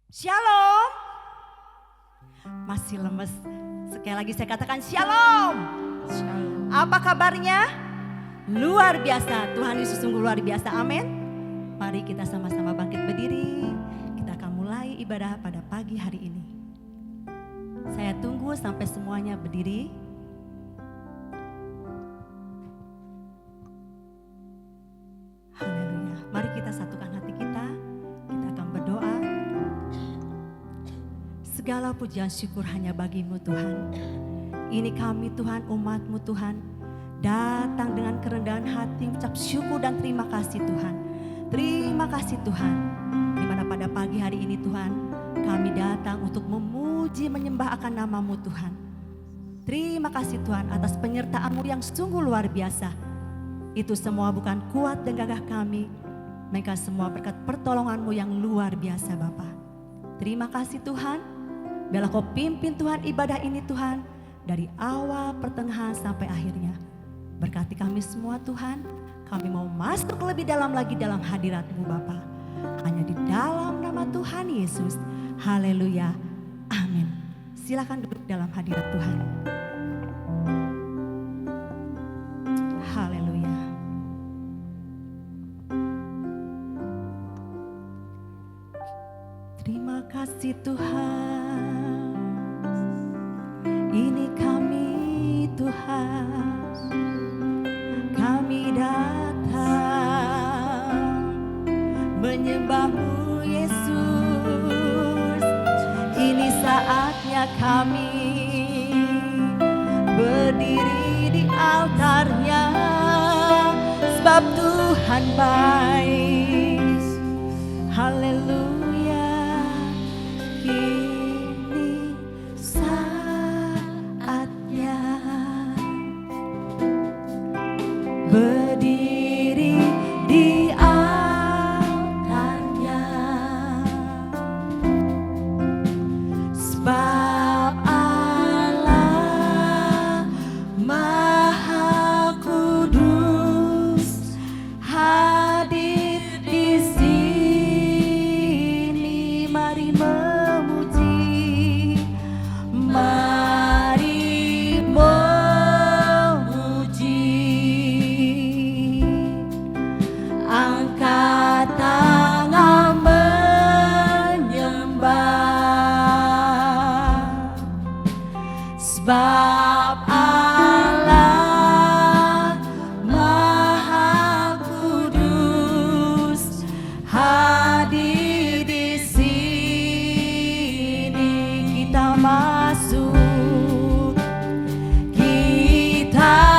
Shalom. Masih lemes. Sekali lagi saya katakan shalom. Shalom. Apa kabarnya? Luar biasa. Tuhan Yesus sungguh luar biasa. Amin. Mari kita sama-sama bangkit berdiri. Kita akan mulai ibadah pada pagi hari ini. Saya tunggu sampai semuanya berdiri. Haleluya. Mari kita satukan hati kita. Kita akan berdoa. Segala pujian syukur hanya bagi-Mu Tuhan. Ini kami Tuhan, umat-Mu Tuhan. Datang dengan kerendahan hati, ucap syukur dan terima kasih Tuhan. Terima kasih Tuhan. Dimana pada pagi hari ini Tuhan, kami datang untuk memuji menyembah akan nama-Mu Tuhan. Terima kasih Tuhan atas penyertaan-Mu yang sungguh luar biasa. Itu semua bukan kuat dan gagah kami, melainkan semua berkat pertolongan-Mu yang luar biasa Bapa. Terima kasih Tuhan. Biarlah Kau pimpin Tuhan ibadah ini Tuhan, dari awal, pertengahan sampai akhirnya. Berkati kami semua Tuhan. Kami mau masuk lebih dalam lagi dalam hadirat-Mu Bapa. Hanya di dalam nama Tuhan Yesus. Haleluya. Amin. Silakan duduk dalam hadirat Tuhan. Haleluya. Terima kasih Tuhan. Ini kami Tuhan. Kami datang menyembah-Mu Yesus. Ini saatnya kami berdiri di altarnya, sebab Tuhan baik. Haleluya. Kini saatnya berdiri di altarnya, sebab Allah Maha Kudus hadir di sini. Mari memuji, mari memuji. Angkat tangan menyembah, sebab Allah Maha Kudus hadir di sini. Kita masuk, kita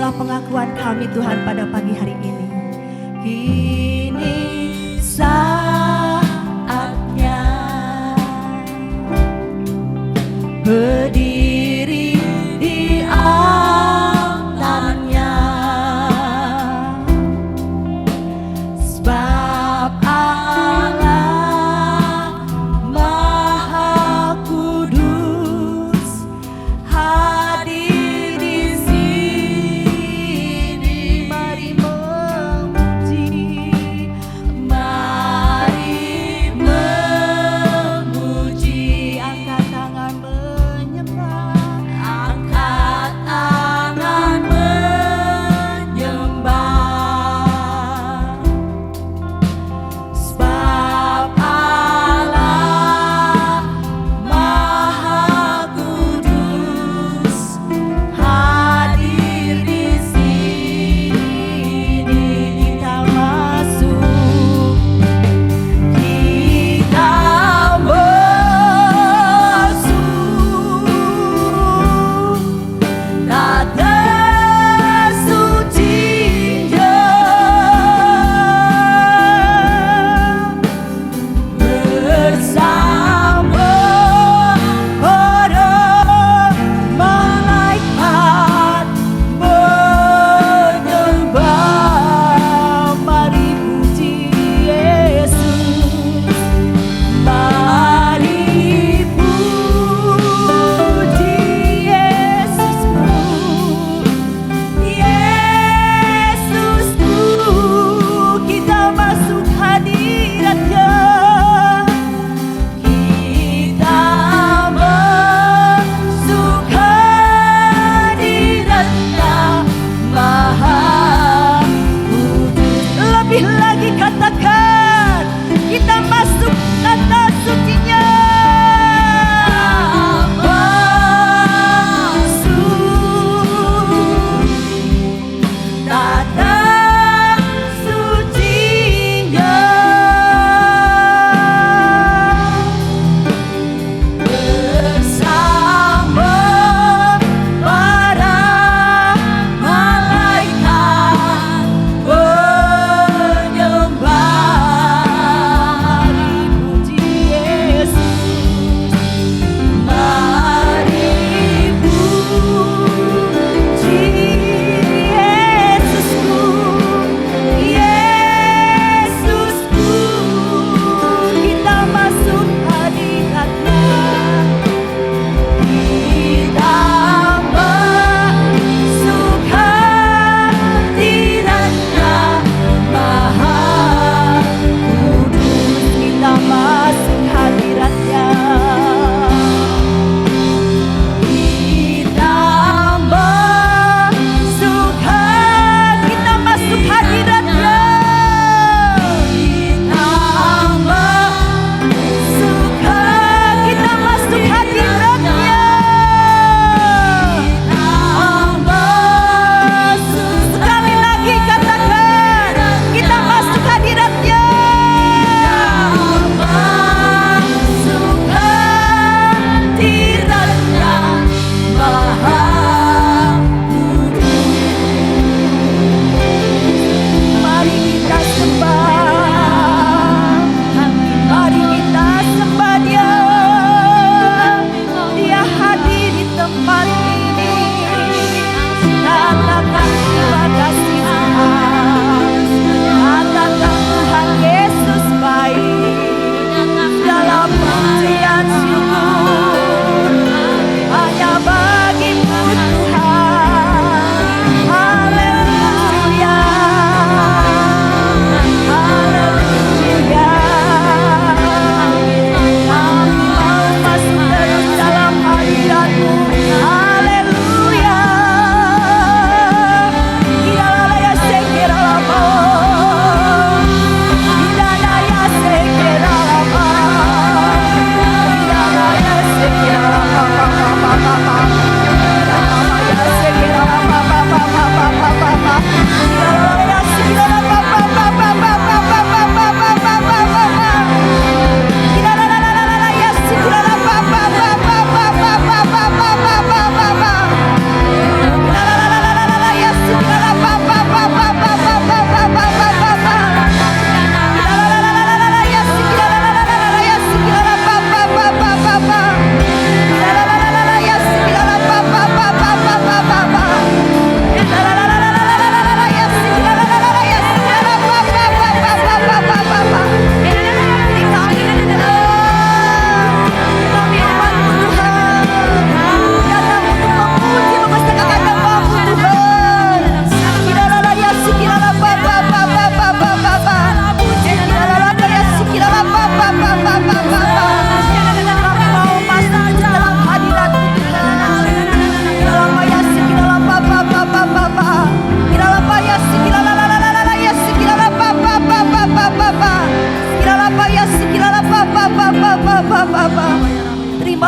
pengakuan kami Tuhan pada pagi hari ini. Kini saatnya berdiri di altarnya, sebab Allah Maha Kudus hadir di sini. Mari memuji, mari memuji. Angkat tangan menyembah.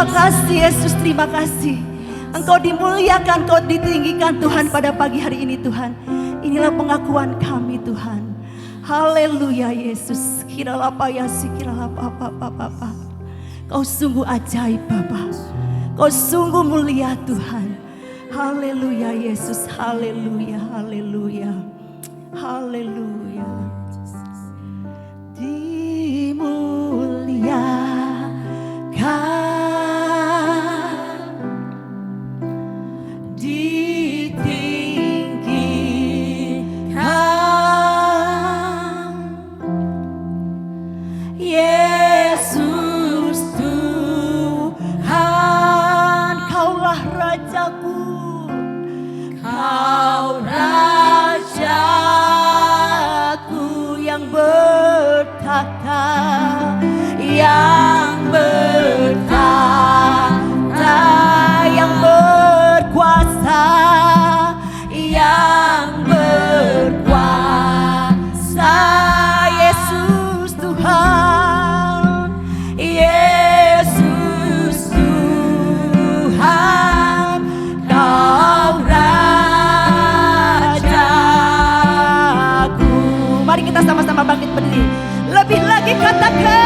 Terima kasih Yesus, terima kasih. Engkau dimuliakan, Engkau ditinggikan Tuhan pada pagi hari ini Tuhan. Inilah pengakuan kami Tuhan. Haleluya Yesus. Kiralapa. Kau sungguh ajaib Bapa. Kau sungguh mulia Tuhan. Haleluya Yesus. Haleluya. Haleluya. Haleluya. Dimuliakan. Lebih lagi katakan.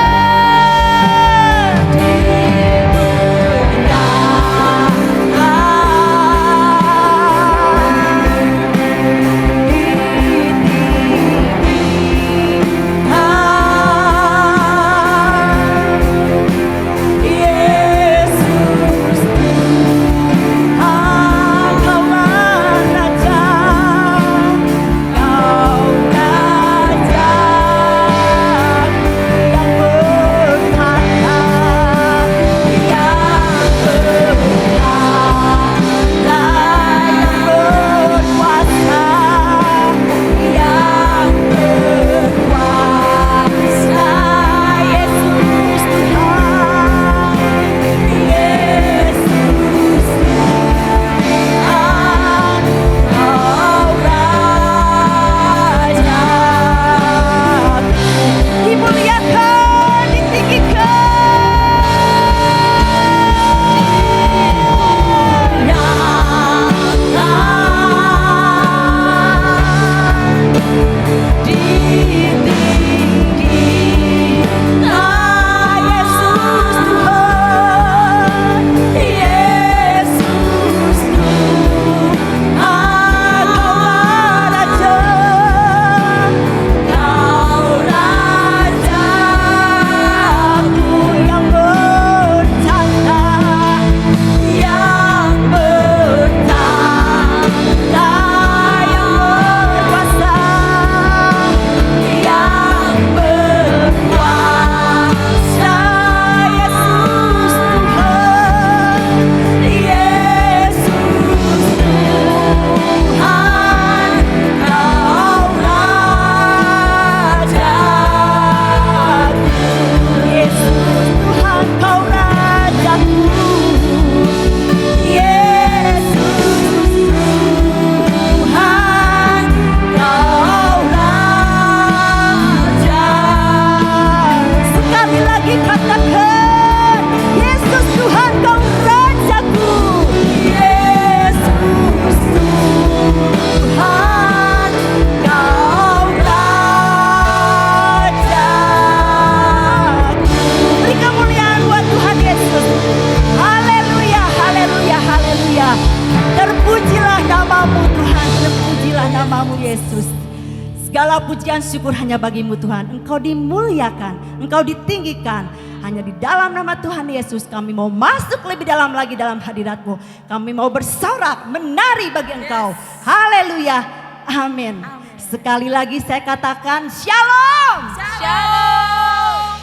Segala pujian syukur hanya bagimu Tuhan. Engkau dimuliakan, Engkau ditinggikan. Hanya di dalam nama Tuhan Yesus kami mau masuk lebih dalam lagi dalam hadirat-Mu. Kami mau bersorak, menari bagi Engkau. Haleluya, amin. Sekali lagi saya katakan shalom. Shalom.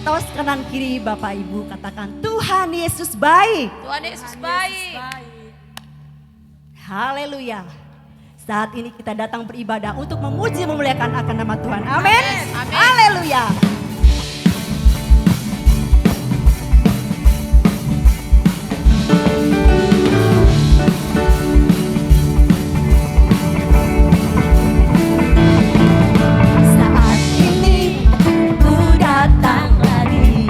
Tos kanan kiri Bapak Ibu katakan Tuhan Yesus baik. Tuhan Yesus baik. Haleluya. Saat ini kita datang beribadah untuk memuji memuliakan akan nama Tuhan. Amin. Haleluya. Saat ini ku datang lagi.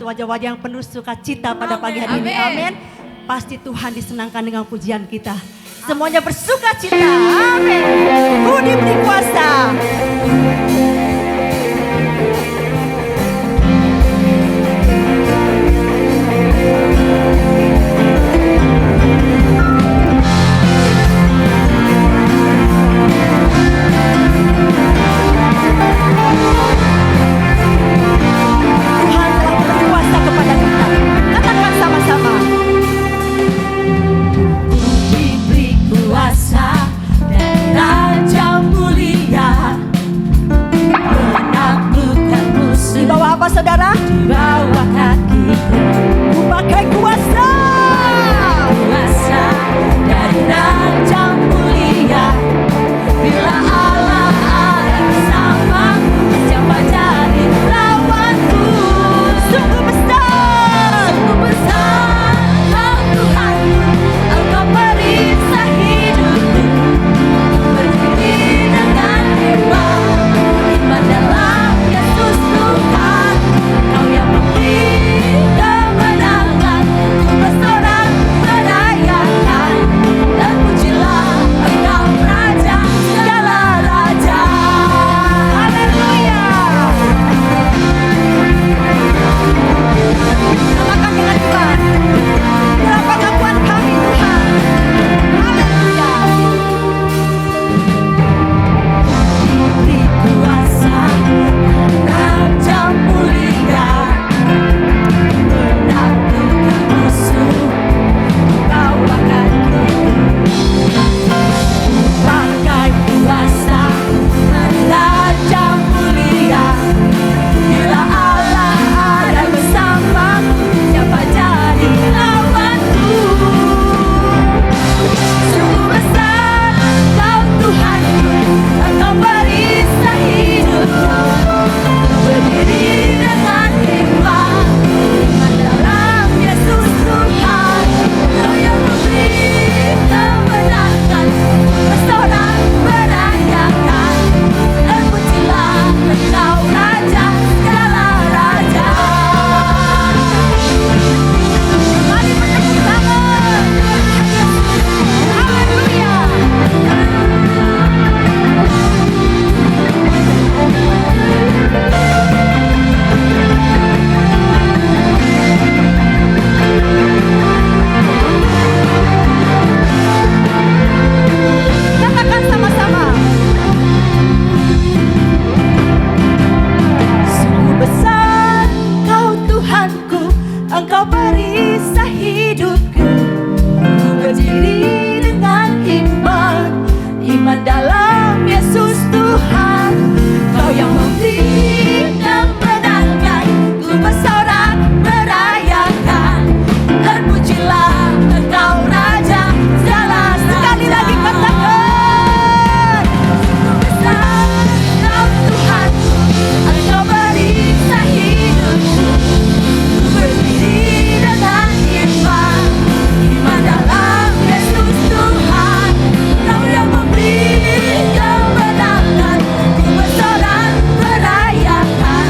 wajah-wajah yang penuh sukacita pada pagi hari ini. Amin. Pasti Tuhan disenangkan dengan pujian kita. Semuanya bersukacita. Amin. Ku diberi kuasa. Tuhan telah berkuasa kepada kita. Katakan sama-sama. Diberi kuasa dan Raja mulia menaklukkan musuh Di bawah apa saudara? di bawah kakiku. Ku pakai kuasa. Kuasa dari Raja mulia. Bila Allah ada bersamaku, siapa jadi lawanku? Sungguh besar. Sungguh besar Kau Tuhanku, Engkau periksa hidupku. Berdiri dengan iman dalam Yesus Tuhan. Kau yang memberi kemenangan, ku bersorak merayakan. Dan pujilah Engkau Raja segala raja. Haleluya. Katakan dengan Tuhan. Dalam pengakuan kami Tuhan. Haleluya. Diberi kuasa Raja mulia menaklukkan musuh bawah kakiku. Pakai kuasa dari Raja mulia. Bila Allah ada bersamaku, siapa jadi lawanku? Sungguh besar Kau Tuhanku, Engkau periksa hidupku. Berdiri dengan iman dalam Yesus Tuhan. Kau yang memberi kemenangan, bersorak merayakan. Dan pujilah Engkau Raja segala raja. Mari bertepuk tangan. Haleluya. Katakan sama-sama. Sungguh besar Kau Tuhanku, Engkau periksa hidupku. Ku berdiri dengan iman dalam Yesus Tuhan. Kau yang memberi kemenangan, ku bersorak merayakan. Dan pujilah Engkau Raja segala raja. Sekali lagi katakan. Sungguh besar Kau Tuhanku, Engkau periksa hidupku. Ku berdiri dengan iman dalam Yesus Tuhan. Kau yang memberi kemenangan, ku bersorak merayakan.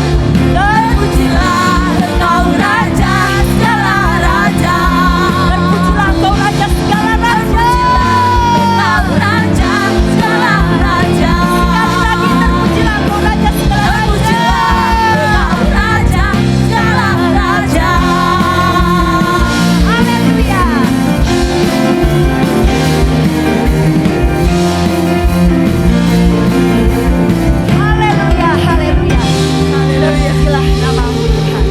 Dan pujilah Engkau Raja segala raja. Dan pujilah Engkau Raja segala raja. Engkau Raja segala raja. Sekali lagi terpujilah Engkau Raja segala raja. Engkau Raja segala raja. Haleluya. Haleluya, haleluya. Haleluya, namamu Tuhan.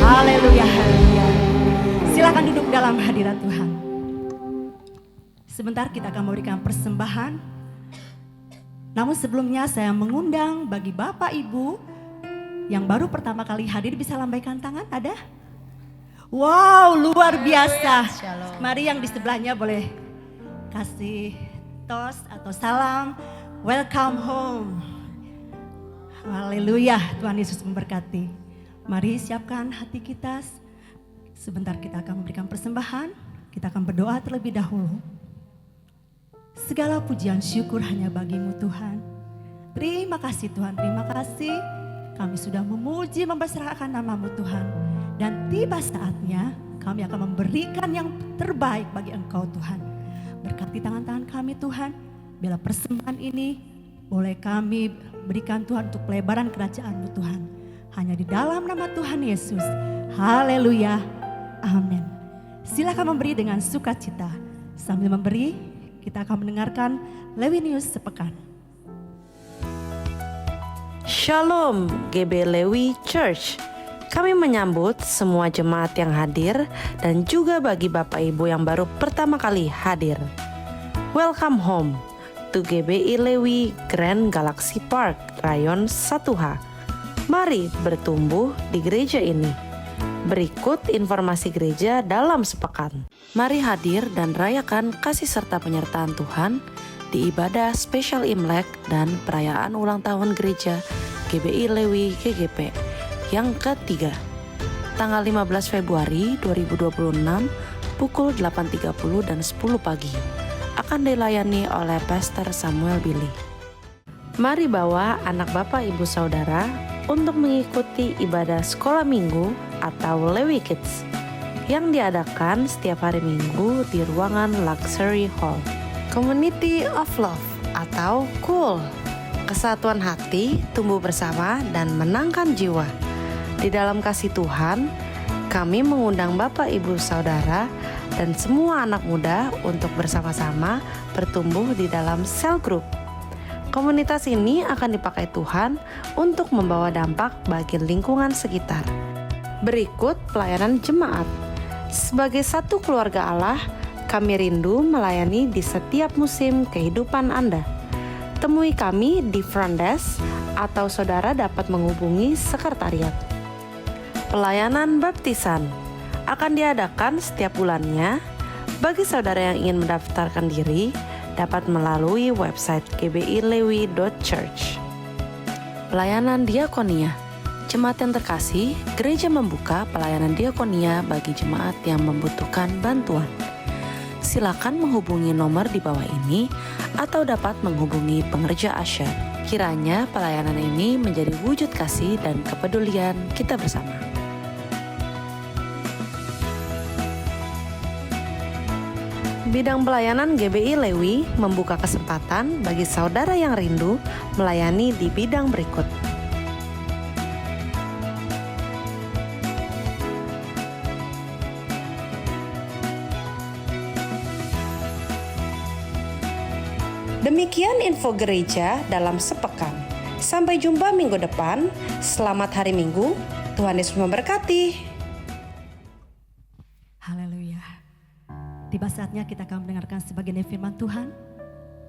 Haleluya, haleluya. Silakan duduk dalam hadirat Tuhan. Sebentar kita akan memberikan persembahan. Namun sebelumnya saya mengundang bagi Bapak Ibu yang baru pertama kali hadir bisa lambaikan tangan, ada? Wow, luar biasa. Mari yang di sebelahnya boleh kasih tos atau salam. Welcome home. Haleluya, Tuhan Yesus memberkati. Mari siapkan hati kita. Sebentar kita akan memberikan persembahan. Kita akan berdoa terlebih dahulu. Segala pujian syukur hanya bagimu Tuhan. Terima kasih Tuhan, terima kasih. Kami sudah memuji, membesarkan namamu Tuhan. Dan tiba saatnya kami akan memberikan yang terbaik bagi Engkau Tuhan. Berkati tangan-tangan kami Tuhan. Bila persembahan ini boleh kami berikan Tuhan untuk pelebaran kerajaan-Mu Tuhan. Hanya di dalam nama Tuhan Yesus. Haleluya. Amin. Silakan memberi dengan sukacita. Sambil memberi, kita akan mendengarkan Lewi News sepekan. Shalom GB Lewi Church. Kami menyambut semua jemaat yang hadir dan juga bagi Bapak Ibu yang baru pertama kali hadir. Welcome home to GBI Lewi Grand Galaxy Park, Rayon 1H. Mari bertumbuh di gereja ini. Berikut informasi gereja dalam sepekan. Mari hadir dan rayakan kasih serta penyertaan Tuhan di ibadah spesial Imlek dan perayaan ulang tahun gereja GBI Lewi GGP yang ketiga, tanggal 15 Februari 2026 pukul 8.30 dan 10 pagi akan dilayani oleh Pastor Samuel Billy. Mari bawa anak bapak ibu saudara untuk mengikuti ibadah sekolah minggu atau Lewi Kids yang diadakan setiap hari Minggu di ruangan Luxury Hall. Community of Love atau KUL, kesatuan hati, tumbuh bersama dan menangkan jiwa. Di dalam kasih Tuhan, kami mengundang Bapak Ibu Saudara dan semua anak muda untuk bersama-sama bertumbuh di dalam cell group. Komunitas ini akan dipakai Tuhan untuk membawa dampak bagi lingkungan sekitar. Berikut pelayanan jemaat. Sebagai satu keluarga Allah, kami rindu melayani di setiap musim kehidupan Anda. Temui kami di front desk atau saudara dapat menghubungi sekretariat. Pelayanan baptisan akan diadakan setiap bulannya. Bagi saudara yang ingin mendaftarkan diri, dapat melalui website gbilewi.church. Pelayanan diakonia. Jemaat yang terkasih, gereja membuka pelayanan diakonia bagi jemaat yang membutuhkan bantuan. Silakan menghubungi nomor di bawah ini atau dapat menghubungi pengerja Asher. Kiranya pelayanan ini menjadi wujud kasih dan kepedulian kita bersama. Bidang pelayanan GBI Lewi membuka kesempatan bagi saudara yang rindu melayani di bidang berikut. Demikian info gereja dalam sepekan. Sampai jumpa minggu depan. Selamat hari Minggu. Tuhan Yesus memberkati. Haleluya. Tiba saatnya kita akan mendengarkan sebagian dari firman Tuhan.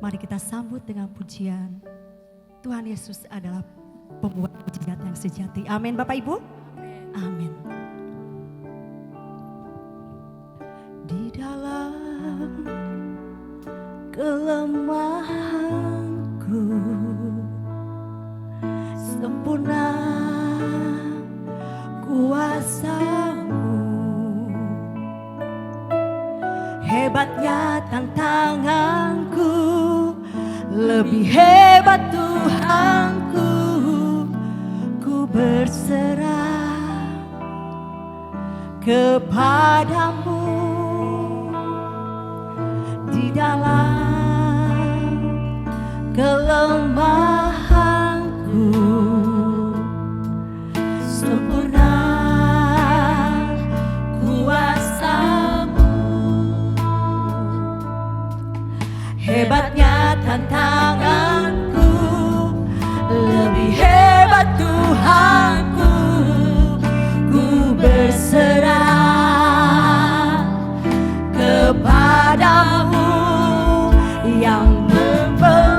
Mari kita sambut dengan pujian. Tuhan Yesus adalah pembuat mujizat yang sejati. Amin Bapak Ibu. Amin. Di dalam kelemahanku sempurna kuasa-Mu, hebatnya tantanganku, lebih hebat Tuhanku. Ku berserah kepadamu di dalam kelemahanku, sempurna kuasa-Mu, hebatnya tantanganku, lebih hebat Tuhanku. Ku berserah kepadamu yang membelenggu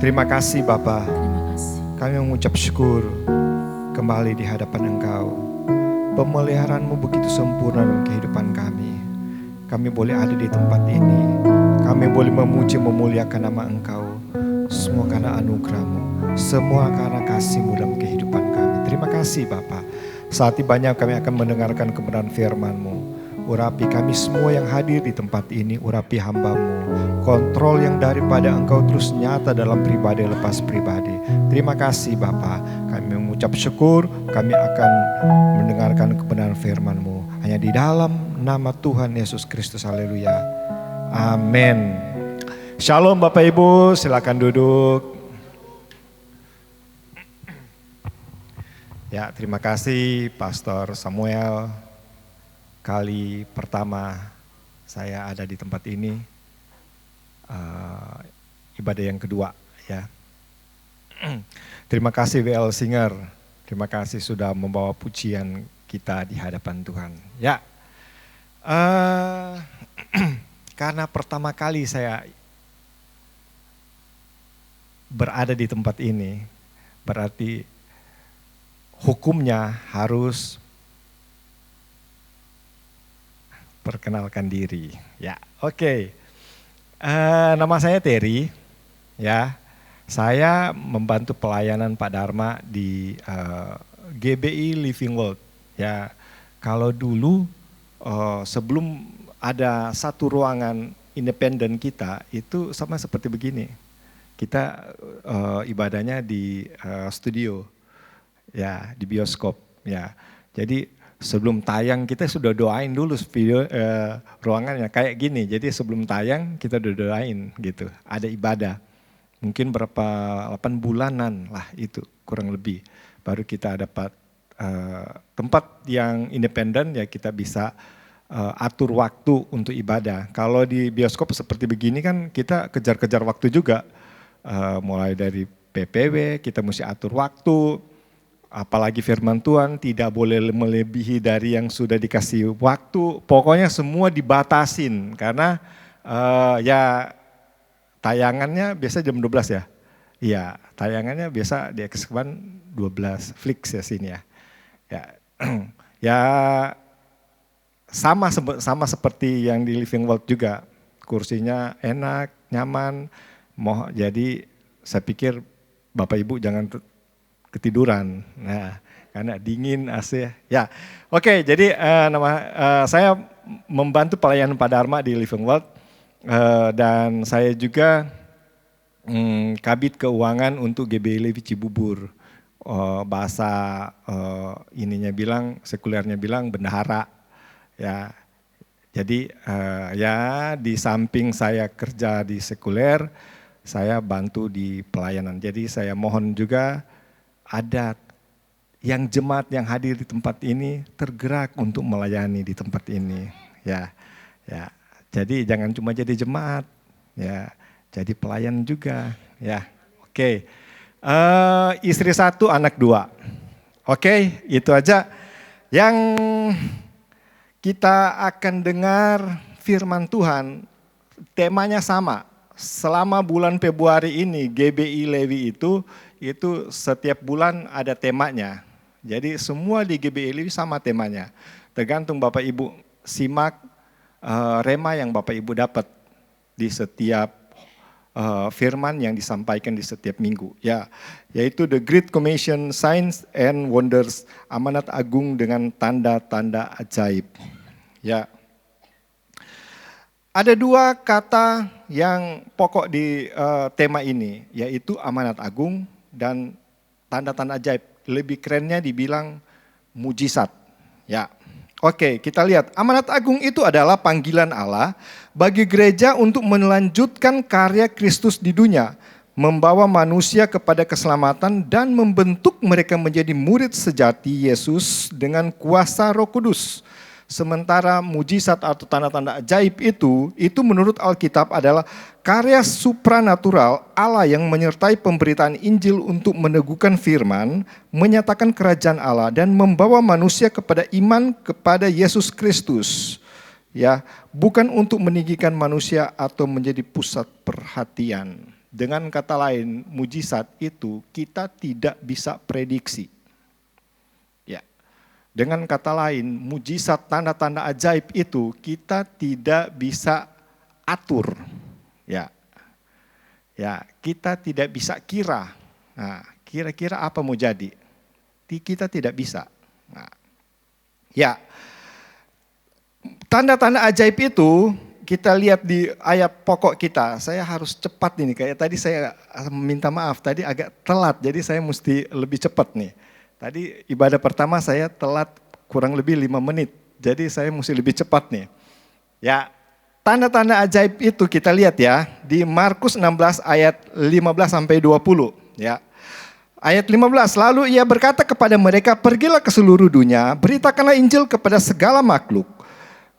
Terima kasih Bapa. Terima kasih. Kami mengucap syukur kembali di hadapan Engkau. Pemeliharaanmu begitu sempurna dalam kehidupan kami. Kami boleh ada di tempat ini. Kami boleh memuji memuliakan nama Engkau. Semua karena anugerah-Mu. Semua karena kasih-Mu dalam kehidupan kami. Terima kasih Bapa. Saat ini banyak kami akan mendengarkan kebenaran firman-Mu. Urapi kami semua yang hadir di tempat ini, urapi hamba-Mu. Kontrol yang daripada Engkau terus nyata dalam pribadi lepas pribadi. Terima kasih Bapa. Kami mengucap syukur, kami akan mendengarkan kebenaran firman-Mu. Hanya di dalam nama Tuhan Yesus Kristus, haleluya. Amin. Shalom Bapak Ibu, silakan duduk. Ya, terima kasih Pastor Samuel. Kali pertama saya ada di tempat ini, ibadah yang kedua ya. Terima kasih WL Singer, terima kasih sudah membawa pujian kita di hadapan Tuhan. Ya, karena pertama kali saya berada di tempat ini, berarti hukumnya harus perkenalkan diri. Ya, oke. Nama saya Terry. Ya, saya membantu pelayanan Pak Dharma di GBI Living World. Ya, kalau dulu sebelum ada satu ruangan independen kita itu sama seperti begini. Kita ibadahnya di studio, ya, di bioskop. Ya, jadi sebelum tayang kita sudah doain dulu video ruangannya kayak gini. Jadi sebelum tayang kita udah doain gitu. Ada ibadah. Mungkin berapa 8 bulanan lah itu kurang lebih. Baru kita dapat tempat yang independen ya kita bisa atur waktu untuk ibadah. Kalau di bioskop seperti begini kan kita kejar-kejar waktu juga. Mulai dari PPW kita mesti atur waktu. Apalagi firman Tuhan tidak boleh melebihi dari yang sudah dikasih waktu. Pokoknya semua dibatasin karena ya tayangannya biasa jam 12 ya. Iya, tayangannya biasa di X1 12 Flix ya sini ya. Ya, ya sama seperti yang di Living World juga. Kursinya enak, nyaman. Jadi saya pikir Bapak Ibu jangan ketiduran, nah karena dingin AC ya. Oke, jadi saya membantu pelayanan Pak Dharma di Living World dan saya juga kabit keuangan untuk GBI Lewi Cibubur. Bahasa ininya bilang, sekulernya bilang bendahara ya. Jadi ya di samping saya kerja di sekuler, saya bantu di pelayanan. Jadi saya mohon juga ada yang jemaat yang hadir di tempat ini tergerak untuk melayani di tempat ini, ya. Jadi jangan cuma jadi jemaat, ya, jadi pelayan juga, ya. Oke, istri 1, anak 2. Oke, itu aja yang kita akan dengar firman Tuhan. Temanya sama. Selama bulan Februari ini GBI Lewi itu setiap bulan ada temanya. Jadi semua di GBI Lewi sama temanya. Tergantung Bapak Ibu simak rema yang Bapak Ibu dapat di setiap firman yang disampaikan di setiap minggu. Ya, yaitu The Great Commission, Signs and Wonders, amanat agung dengan tanda-tanda ajaib. Ya. Ada 2 kata yang pokok di tema ini, yaitu amanat agung dan tanda-tanda ajaib. Lebih kerennya dibilang mujizat. Ya, oke, kita lihat. Amanat agung itu adalah panggilan Allah bagi gereja untuk melanjutkan karya Kristus di dunia, membawa manusia kepada keselamatan dan membentuk mereka menjadi murid sejati Yesus dengan kuasa Roh Kudus. Sementara mujizat atau tanda-tanda ajaib itu menurut Alkitab adalah karya supranatural Allah yang menyertai pemberitaan Injil untuk meneguhkan firman, menyatakan kerajaan Allah dan membawa manusia kepada iman kepada Yesus Kristus. Ya, bukan untuk meninggikan manusia atau menjadi pusat perhatian. Dengan kata lain, mujizat itu kita tidak bisa prediksi. Ya. Dengan kata lain, mujizat tanda-tanda ajaib itu kita tidak bisa atur. Ya. Ya, kita tidak bisa kira. Nah, kira-kira apa mau jadi? Kita tidak bisa. Nah, ya. Tanda-tanda ajaib itu kita lihat di ayat pokok kita. Saya harus cepat ini, kayak tadi saya minta maaf, tadi agak telat, jadi saya mesti lebih cepat nih. Tadi ibadah pertama saya telat kurang lebih 5 menit, jadi saya mesti lebih cepat nih. Ya, tanda-tanda ajaib itu kita lihat ya, di Markus 16 ayat 15 sampai 20 ya. Ayat 15, lalu ia berkata kepada mereka, pergilah ke seluruh dunia, beritakanlah Injil kepada segala makhluk.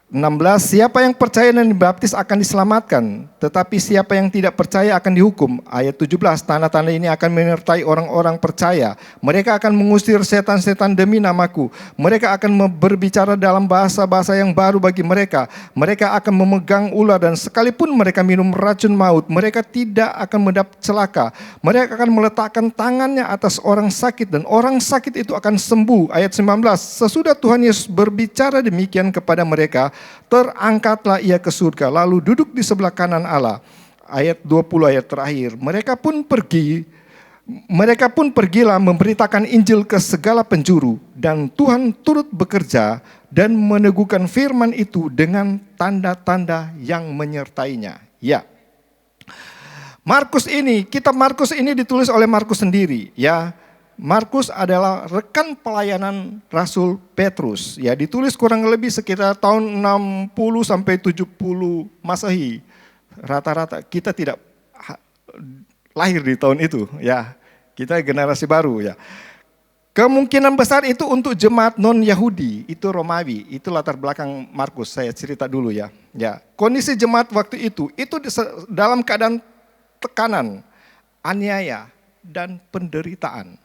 16, siapa yang percaya dan dibaptis akan diselamatkan, tetapi siapa yang tidak percaya akan dihukum. Ayat 17, tanda-tanda ini akan menyertai orang-orang percaya. Mereka akan mengusir setan-setan demi namaku. Mereka akan berbicara dalam bahasa-bahasa yang baru bagi mereka. Mereka akan memegang ular dan sekalipun mereka minum racun maut, mereka tidak akan mendapat celaka. Mereka akan meletakkan tangannya atas orang sakit dan orang sakit itu akan sembuh. Ayat 19, sesudah Tuhan Yesus berbicara demikian kepada mereka, terangkatlah ia ke surga, lalu duduk di sebelah kanan Allah. Ayat 20 ayat terakhir, mereka pun pergilah memberitakan Injil ke segala penjuru, dan Tuhan turut bekerja dan meneguhkan firman itu dengan tanda-tanda yang menyertainya. Ya. Kitab Markus ini ditulis oleh Markus sendiri, ya. Markus adalah rekan pelayanan Rasul Petrus. Ya, ditulis kurang lebih sekitar tahun 60 sampai 70 Masehi. Rata-rata kita tidak lahir di tahun itu, ya. Kita generasi baru, ya. Kemungkinan besar itu untuk jemaat non-Yahudi, itu Romawi, itu latar belakang Markus. Saya cerita dulu ya. Ya, kondisi jemaat waktu itu dalam keadaan tekanan, aniaya dan penderitaan.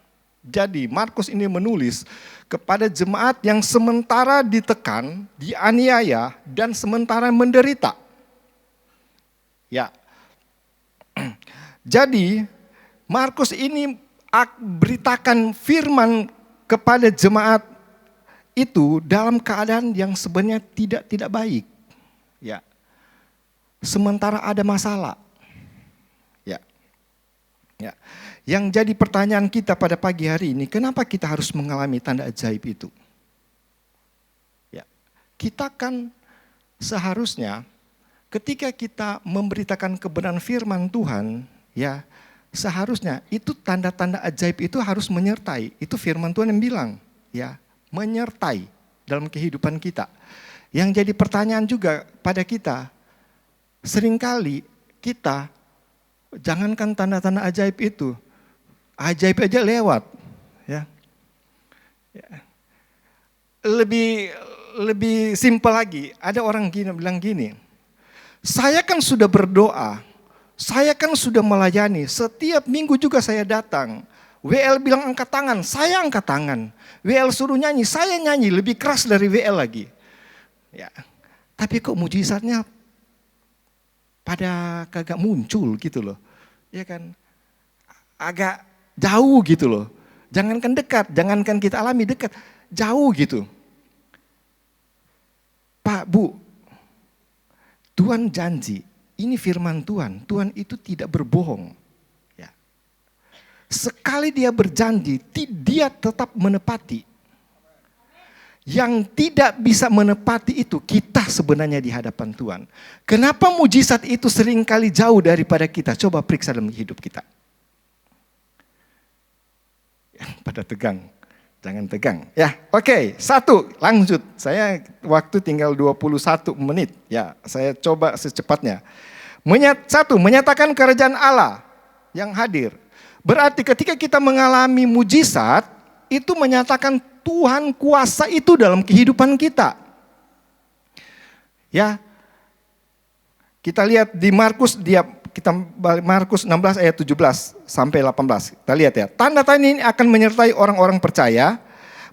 Jadi Markus ini menulis kepada jemaat yang sementara ditekan, dianiaya, dan sementara menderita. Ya. Jadi Markus ini beritakan firman kepada jemaat itu dalam keadaan yang sebenarnya tidak baik. Ya. Sementara ada masalah. Ya. Ya. Yang jadi pertanyaan kita pada pagi hari ini, kenapa kita harus mengalami tanda ajaib itu? Ya, kita kan seharusnya ketika kita memberitakan kebenaran firman Tuhan, ya seharusnya itu tanda-tanda ajaib itu harus menyertai. Itu firman Tuhan yang bilang, ya menyertai dalam kehidupan kita. Yang jadi pertanyaan juga pada kita, seringkali kita jangankan tanda-tanda ajaib itu, ajaib aja lewat, ya. Lebih simpel lagi, ada orang bilang gini, saya kan sudah berdoa, saya kan sudah melayani, setiap minggu juga saya datang. WL bilang angkat tangan, saya angkat tangan. WL suruh nyanyi, saya nyanyi lebih keras dari WL lagi. Ya, tapi kok mujizatnya pada kagak muncul gitu loh, ya kan? Agak jauh gitu loh. Jangankan dekat, jangankan kita alami dekat, jauh gitu. Pak, Bu, Tuhan janji, ini firman Tuhan, Tuhan itu tidak berbohong. Ya. Sekali dia berjanji, dia tetap menepati. Yang tidak bisa menepati itu kita sebenarnya di hadapan Tuhan. Kenapa mujizat itu seringkali jauh daripada kita? Coba periksa dalam hidup kita. Pada tegang, jangan tegang. Ya, oke, 1, lanjut. Saya waktu tinggal 21 menit. Ya, saya coba secepatnya. 1, menyatakan kerajaan Allah yang hadir. Berarti ketika kita mengalami mujizat, itu menyatakan Tuhan kuasa itu dalam kehidupan kita. Ya, kita lihat di Markus, Markus 16 ayat 17 sampai 18. Kita lihat ya. Tanda-tanda ini akan menyertai orang-orang percaya.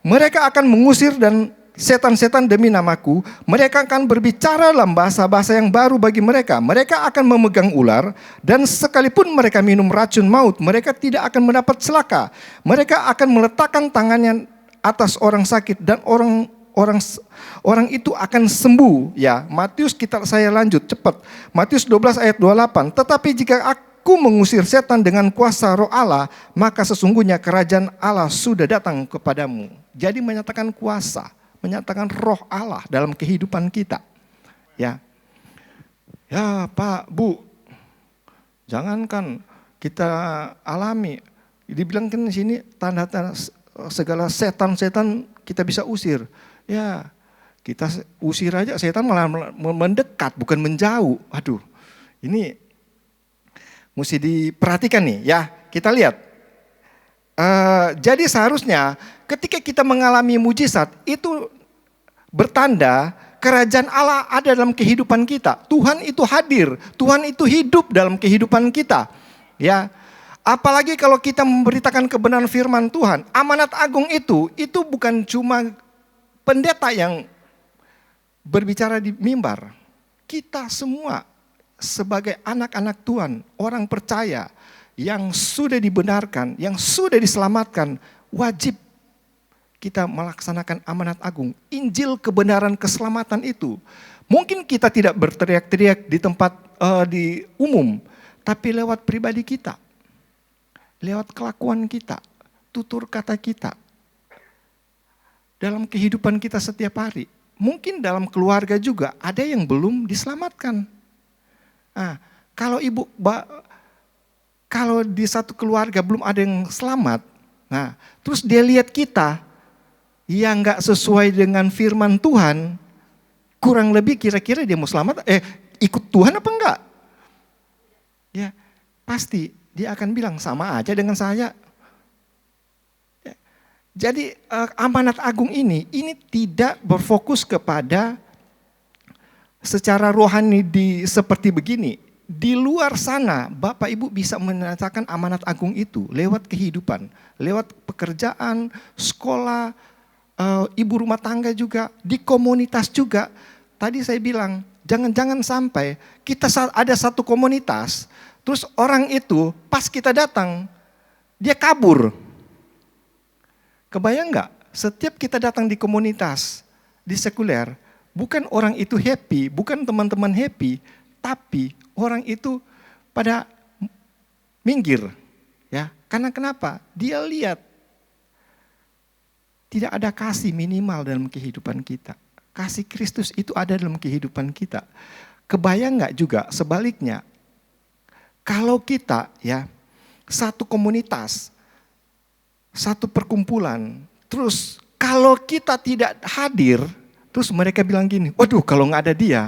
Mereka akan mengusir dan setan-setan demi namaku, mereka akan berbicara dalam bahasa-bahasa yang baru bagi mereka. Mereka akan memegang ular, dan sekalipun mereka minum racun maut, mereka tidak akan mendapat celaka. Mereka akan meletakkan tangannya atas orang sakit, dan orang itu akan sembuh. Ya, Matius, saya lanjut cepat. Matius 12 ayat 28. Tetapi jika aku mengusir setan dengan kuasa roh Allah, maka sesungguhnya kerajaan Allah sudah datang kepadamu. Jadi menyatakan kuasa, menyatakan roh Allah dalam kehidupan kita. Ya. Ya, Pak, Bu. Jangankan kita alami, dibilangkan di sini tanda-tanda segala setan-setan kita bisa usir. Ya, kita usir aja, setan malah mendekat, bukan menjauh. Aduh, ini mesti diperhatikan nih ya. Kita lihat. Jadi seharusnya ketika kita mengalami mujizat, itu bertanda kerajaan Allah ada dalam kehidupan kita. Tuhan itu hadir, Tuhan itu hidup dalam kehidupan kita. Ya. Apalagi kalau kita memberitakan kebenaran firman Tuhan. Amanat agung itu bukan cuma pendeta yang berbicara di mimbar. Kita semua sebagai anak-anak Tuhan, orang percaya yang sudah dibenarkan, yang sudah diselamatkan, wajib kita melaksanakan amanat agung. Injil kebenaran keselamatan itu. Mungkin kita tidak berteriak-teriak di tempat di umum, tapi lewat pribadi kita. Lewat kelakuan kita, tutur kata kita. Dalam kehidupan kita setiap hari. Mungkin dalam keluarga juga ada yang belum diselamatkan. Nah, kalau di satu keluarga belum ada yang selamat, nah terus dia lihat kita yang gak sesuai dengan firman Tuhan, kurang lebih kira-kira dia mau selamat, ikut Tuhan apa enggak? Ya, pasti dia akan bilang sama aja dengan saya. Jadi amanat agung ini tidak berfokus kepada secara rohani seperti begini. Di luar sana Bapak Ibu bisa menyatakan amanat agung itu lewat kehidupan, lewat pekerjaan, sekolah, ibu rumah tangga juga, di komunitas juga. Tadi saya bilang jangan sampai kita ada satu komunitas, terus orang itu pas kita datang dia kabur. Kebayang nggak? Setiap kita datang di komunitas, di sekuler, bukan orang itu happy, bukan teman-teman happy, tapi orang itu pada minggir. Ya, karena kenapa? Dia lihat tidak ada kasih minimal dalam kehidupan kita. Kasih Kristus itu ada dalam kehidupan kita. Kebayang nggak juga sebaliknya? Kalau kita ya satu komunitas, satu perkumpulan, terus kalau kita tidak hadir, terus mereka bilang gini, waduh kalau nggak ada dia,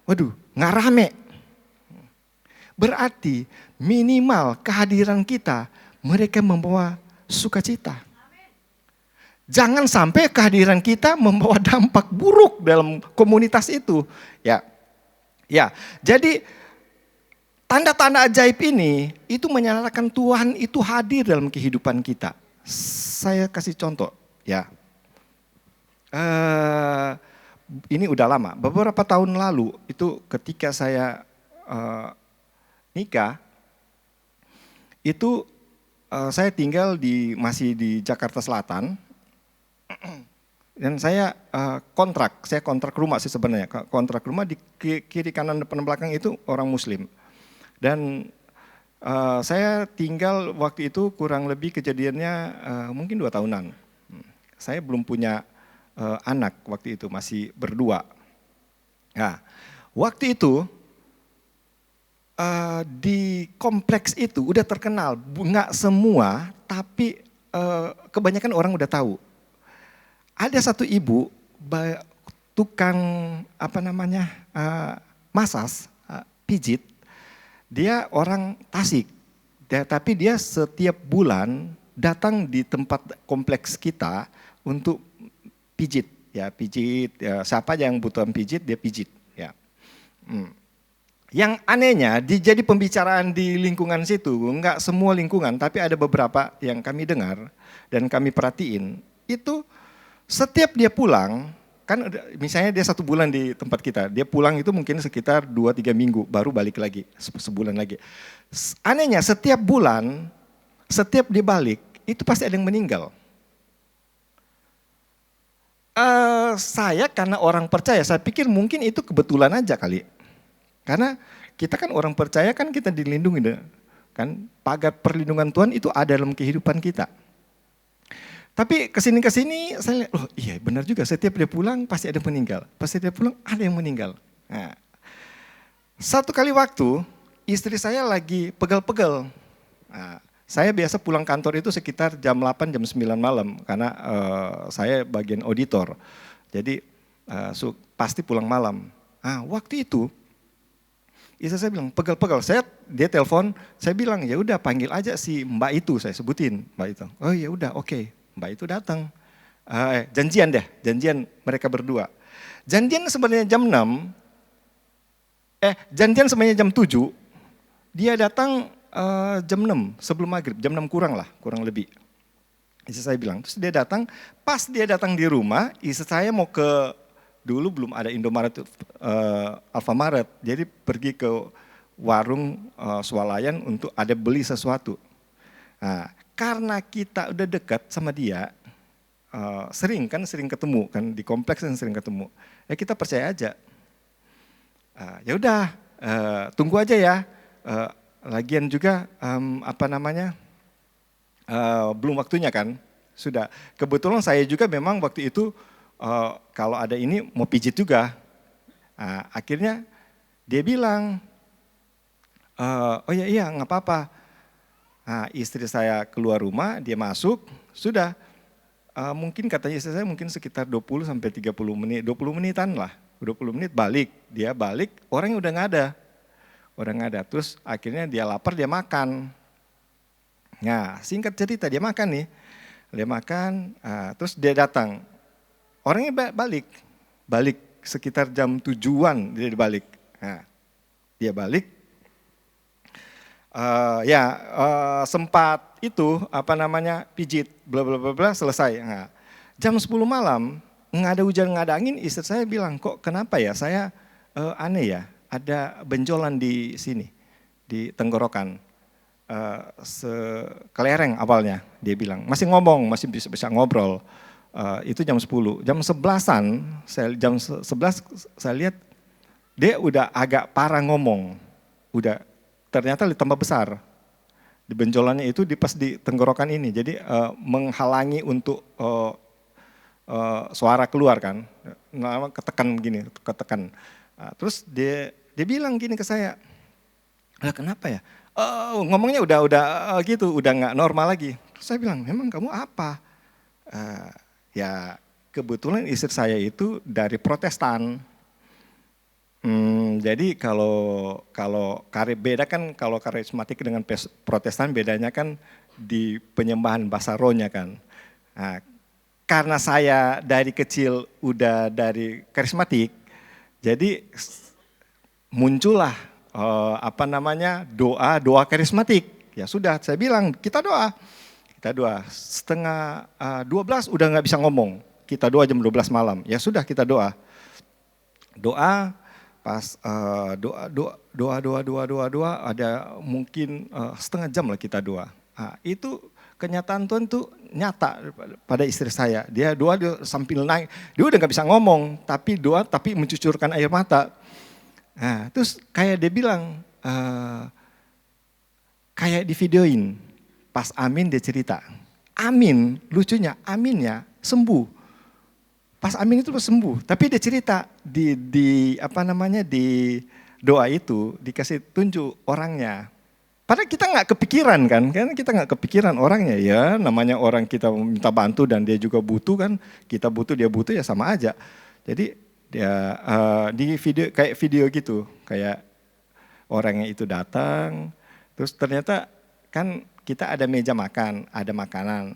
waduh nggak rame. Berarti minimal kehadiran kita, mereka membawa sukacita. Jangan sampai kehadiran kita membawa dampak buruk dalam komunitas itu. Ya. Jadi tanda-tanda ajaib ini itu menyatakan Tuhan itu hadir dalam kehidupan kita. Saya kasih contoh ya. Ini udah lama. Beberapa tahun lalu itu ketika saya nikah, itu saya tinggal masih di Jakarta Selatan. Dan saya kontrak rumah sih sebenarnya. Kontrak rumah di kiri kanan depan belakang itu orang Muslim. Dan saya tinggal waktu itu kurang lebih kejadiannya mungkin 2 tahunan. Saya belum punya anak waktu itu, masih berdua. Nah, waktu itu di kompleks itu udah terkenal, nggak semua, tapi kebanyakan orang udah tahu. Ada satu ibu tukang masas, pijit. Dia orang Tasik, tapi dia setiap bulan datang di tempat kompleks kita untuk pijit. Ya, siapa aja yang butuh pijit, dia pijit. Ya. Yang anehnya, jadi pembicaraan di lingkungan situ, enggak semua lingkungan, tapi ada beberapa yang kami dengar dan kami perhatiin, itu setiap dia pulang, kan misalnya dia 1 bulan di tempat kita, dia pulang itu mungkin sekitar 2-3 minggu, baru balik lagi, sebulan lagi. Anehnya setiap bulan, setiap dia balik, itu pasti ada yang meninggal. Saya karena orang percaya, saya pikir mungkin itu kebetulan aja kali. Karena kita kan orang percaya kan kita dilindungi, kan pagar perlindungan Tuhan itu ada dalam kehidupan kita. Tapi kesini saya lihat, iya benar juga, setiap dia pulang pasti ada yang meninggal. Pasti dia pulang ada yang meninggal. Nah, satu kali waktu istri saya lagi pegel-pegel. Nah, saya biasa pulang kantor itu sekitar jam 8, jam 9 malam karena saya bagian auditor. Jadi pasti pulang malam. Nah, waktu itu istri saya bilang pegel-pegel. Dia telepon, saya bilang ya udah panggil aja si Mbak itu, saya sebutin Mbak itu. Oh ya udah oke. Mbak itu datang. Janjian mereka berdua. Janjian sebenarnya jam 6. Janjian sebenarnya jam 7. Dia datang jam 6 sebelum maghrib, jam 6 kurang lebih. Istri saya bilang, terus dia datang, pas dia datang di rumah, istri saya mau ke, dulu belum ada Indomaret, Alfamaret, jadi pergi ke warung swalayan untuk ada beli sesuatu. Nah, karena kita udah dekat sama dia, sering ketemu kan di kompleks kan sering ketemu. Ya kita percaya aja. Ya udah, tunggu aja ya. Lagian juga belum waktunya kan. Sudah. Kebetulan saya juga memang waktu itu kalau ada ini mau pijit juga. Akhirnya dia bilang, oh iya nggak apa-apa. Nah, istri saya keluar rumah, dia masuk, sudah mungkin katanya istri saya mungkin sekitar 20 sampai 30 menit, 20 menitan lah, 20 menit balik, dia balik, orangnya udah nggak ada, terus akhirnya dia lapar, dia makan. Nah, singkat cerita dia makan, terus dia datang, orangnya balik sekitar jam 7-an dia balik. Nah, dia balik. Sempat itu pijit bla bla bla selesai. Nah, jam 10 malam nggak ada hujan nggak ada angin, istri saya bilang kok kenapa ya saya aneh ya, ada benjolan di sini di tenggorokan, sekelereng awalnya dia bilang, masih ngomong masih bisa ngobrol. Itu jam 10, jam 11-an jam 11 saya lihat dia udah agak parah ngomong, udah ternyata ditambah besar. Di benjolannya itu pas di tenggorokan ini. Jadi menghalangi untuk suara keluar kan. Ketekan. Terus dia bilang gini ke saya. Kenapa ya? Ngomongnya udah gitu, udah nggak normal lagi. Terus saya bilang, memang kamu apa? Ya kebetulan istri saya itu dari Protestan. Jadi kalau beda kan, kalau karismatik dengan Protestan bedanya kan di penyembahan bahasa rohnya kan. Nah, karena saya dari kecil udah dari karismatik, jadi muncullah doa karismatik. Ya sudah, saya bilang kita doa. Setengah 12 udah nggak bisa ngomong. Kita doa jam 12 malam. Ya sudah kita doa. Pas doa ada mungkin setengah jam lah kita doa. Nah, itu kenyataan Tuhan tuh nyata pada istri saya. Dia sambil naik, dia udah nggak bisa ngomong, tapi doa tapi mencucurkan air mata. Nah, terus kayak dia bilang, kayak di videoin, pas amin dia cerita. Amin, lucunya aminnya sembuh. Pas amin itu sembuh, tapi dia cerita di doa itu dikasih tunjuk orangnya. Padahal kita nggak kepikiran kan kita nggak kepikiran orangnya ya, namanya orang kita minta bantu dan dia juga butuh kan, kita butuh dia butuh ya sama aja. Jadi dia di video gitu, kayak orangnya itu datang, terus ternyata kan kita ada meja makan, ada makanan,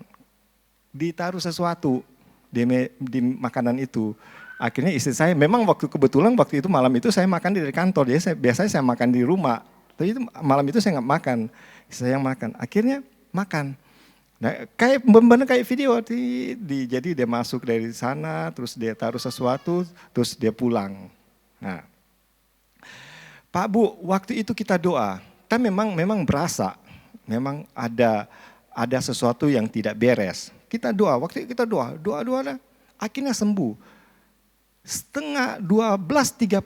ditaruh sesuatu di makanan itu. Akhirnya istri saya, memang kebetulan waktu itu malam itu saya makan dari kantor, jadi biasanya saya makan di rumah. Tapi itu malam itu saya nggak makan, saya yang makan. Akhirnya makan. Nah, kayak benar kayak video jadi dia masuk dari sana, terus dia taruh sesuatu, terus dia pulang. Nah, Pak Bu, waktu itu kita doa, kita memang berasa, memang ada sesuatu yang tidak beres. Kita doa, waktu itu kita doa, akhirnya sembuh. Setengah 12.35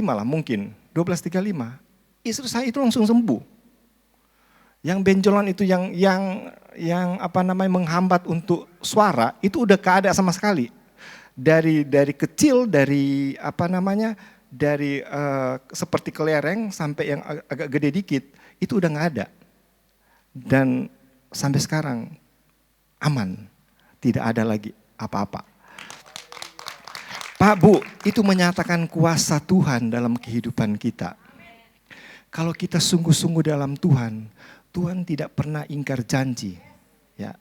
lah mungkin, 12.35. Istri saya itu langsung sembuh. Yang benjolan itu yang menghambat untuk suara itu udah keada sama sekali. Dari kecil, dari seperti kelereng sampai yang agak gede dikit itu udah nggak ada. Dan sampai sekarang aman, tidak ada lagi apa-apa. Pak Bu, itu menyatakan kuasa Tuhan dalam kehidupan kita. Kalau kita sungguh-sungguh dalam Tuhan, Tuhan tidak pernah ingkar janji. Ya.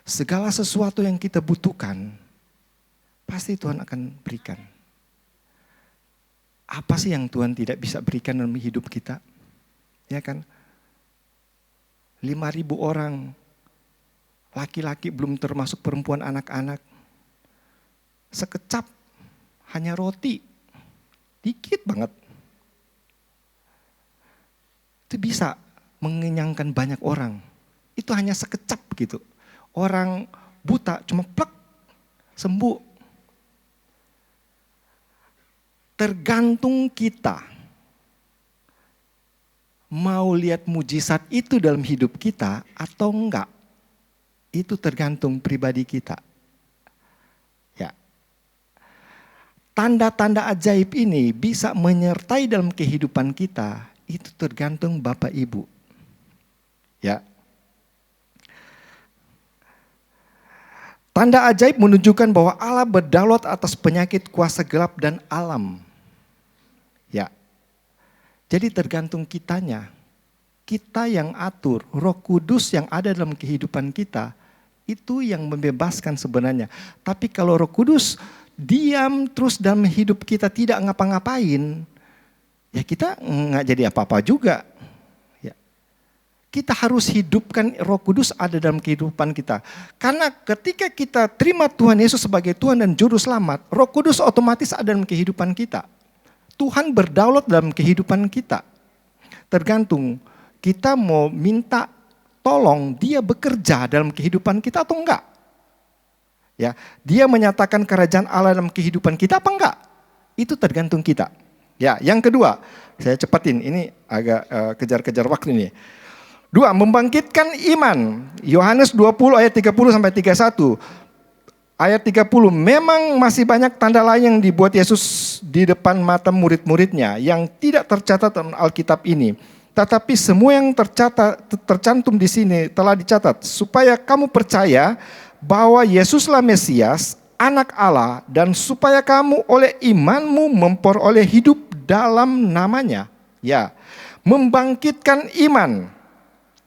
Segala sesuatu yang kita butuhkan, pasti Tuhan akan berikan. Apa sih yang Tuhan tidak bisa berikan dalam hidup kita? Ya kan? 5.000 orang, laki-laki belum termasuk perempuan anak-anak. Sekecap, hanya roti. Dikit banget. Itu bisa mengenyangkan banyak orang. Itu hanya sekecap gitu. Orang buta cuma plek, sembuh. Tergantung kita mau lihat mujizat itu dalam hidup kita atau enggak. Itu tergantung pribadi kita. Ya. Tanda-tanda ajaib ini bisa menyertai dalam kehidupan kita. Itu tergantung Bapak Ibu. Ya. Tanda ajaib menunjukkan bahwa Allah berdaulat atas penyakit, kuasa gelap dan alam. Ya. Jadi tergantung kitanya. Kita yang atur, Roh Kudus yang ada dalam kehidupan kita itu yang membebaskan sebenarnya. Tapi kalau Roh Kudus diam terus dalam hidup kita tidak ngapa-ngapain, ya kita nggak jadi apa-apa juga. Kita harus hidupkan Roh Kudus ada dalam kehidupan kita. Karena ketika kita terima Tuhan Yesus sebagai Tuhan dan Juru Selamat, Roh Kudus otomatis ada dalam kehidupan kita. Tuhan berdaulat dalam kehidupan kita. Tergantung kita mau minta tolong dia bekerja dalam kehidupan kita atau enggak. Ya, dia menyatakan kerajaan Allah dalam kehidupan kita apa enggak? Itu tergantung kita. Ya, yang kedua, saya cepatin, ini agak kejar-kejar waktu ini. 2, membangkitkan iman. Yohanes 20 ayat 30 sampai 31. Ayat 30, memang masih banyak tanda lain yang dibuat Yesus di depan mata murid-muridnya yang tidak tercatat dalam Alkitab ini. Tetapi semua yang tercantum di sini telah dicatat supaya kamu percaya bahwa Yesuslah Mesias, Anak Allah, dan supaya kamu oleh imanmu memperoleh hidup dalam namanya. Ya, membangkitkan iman.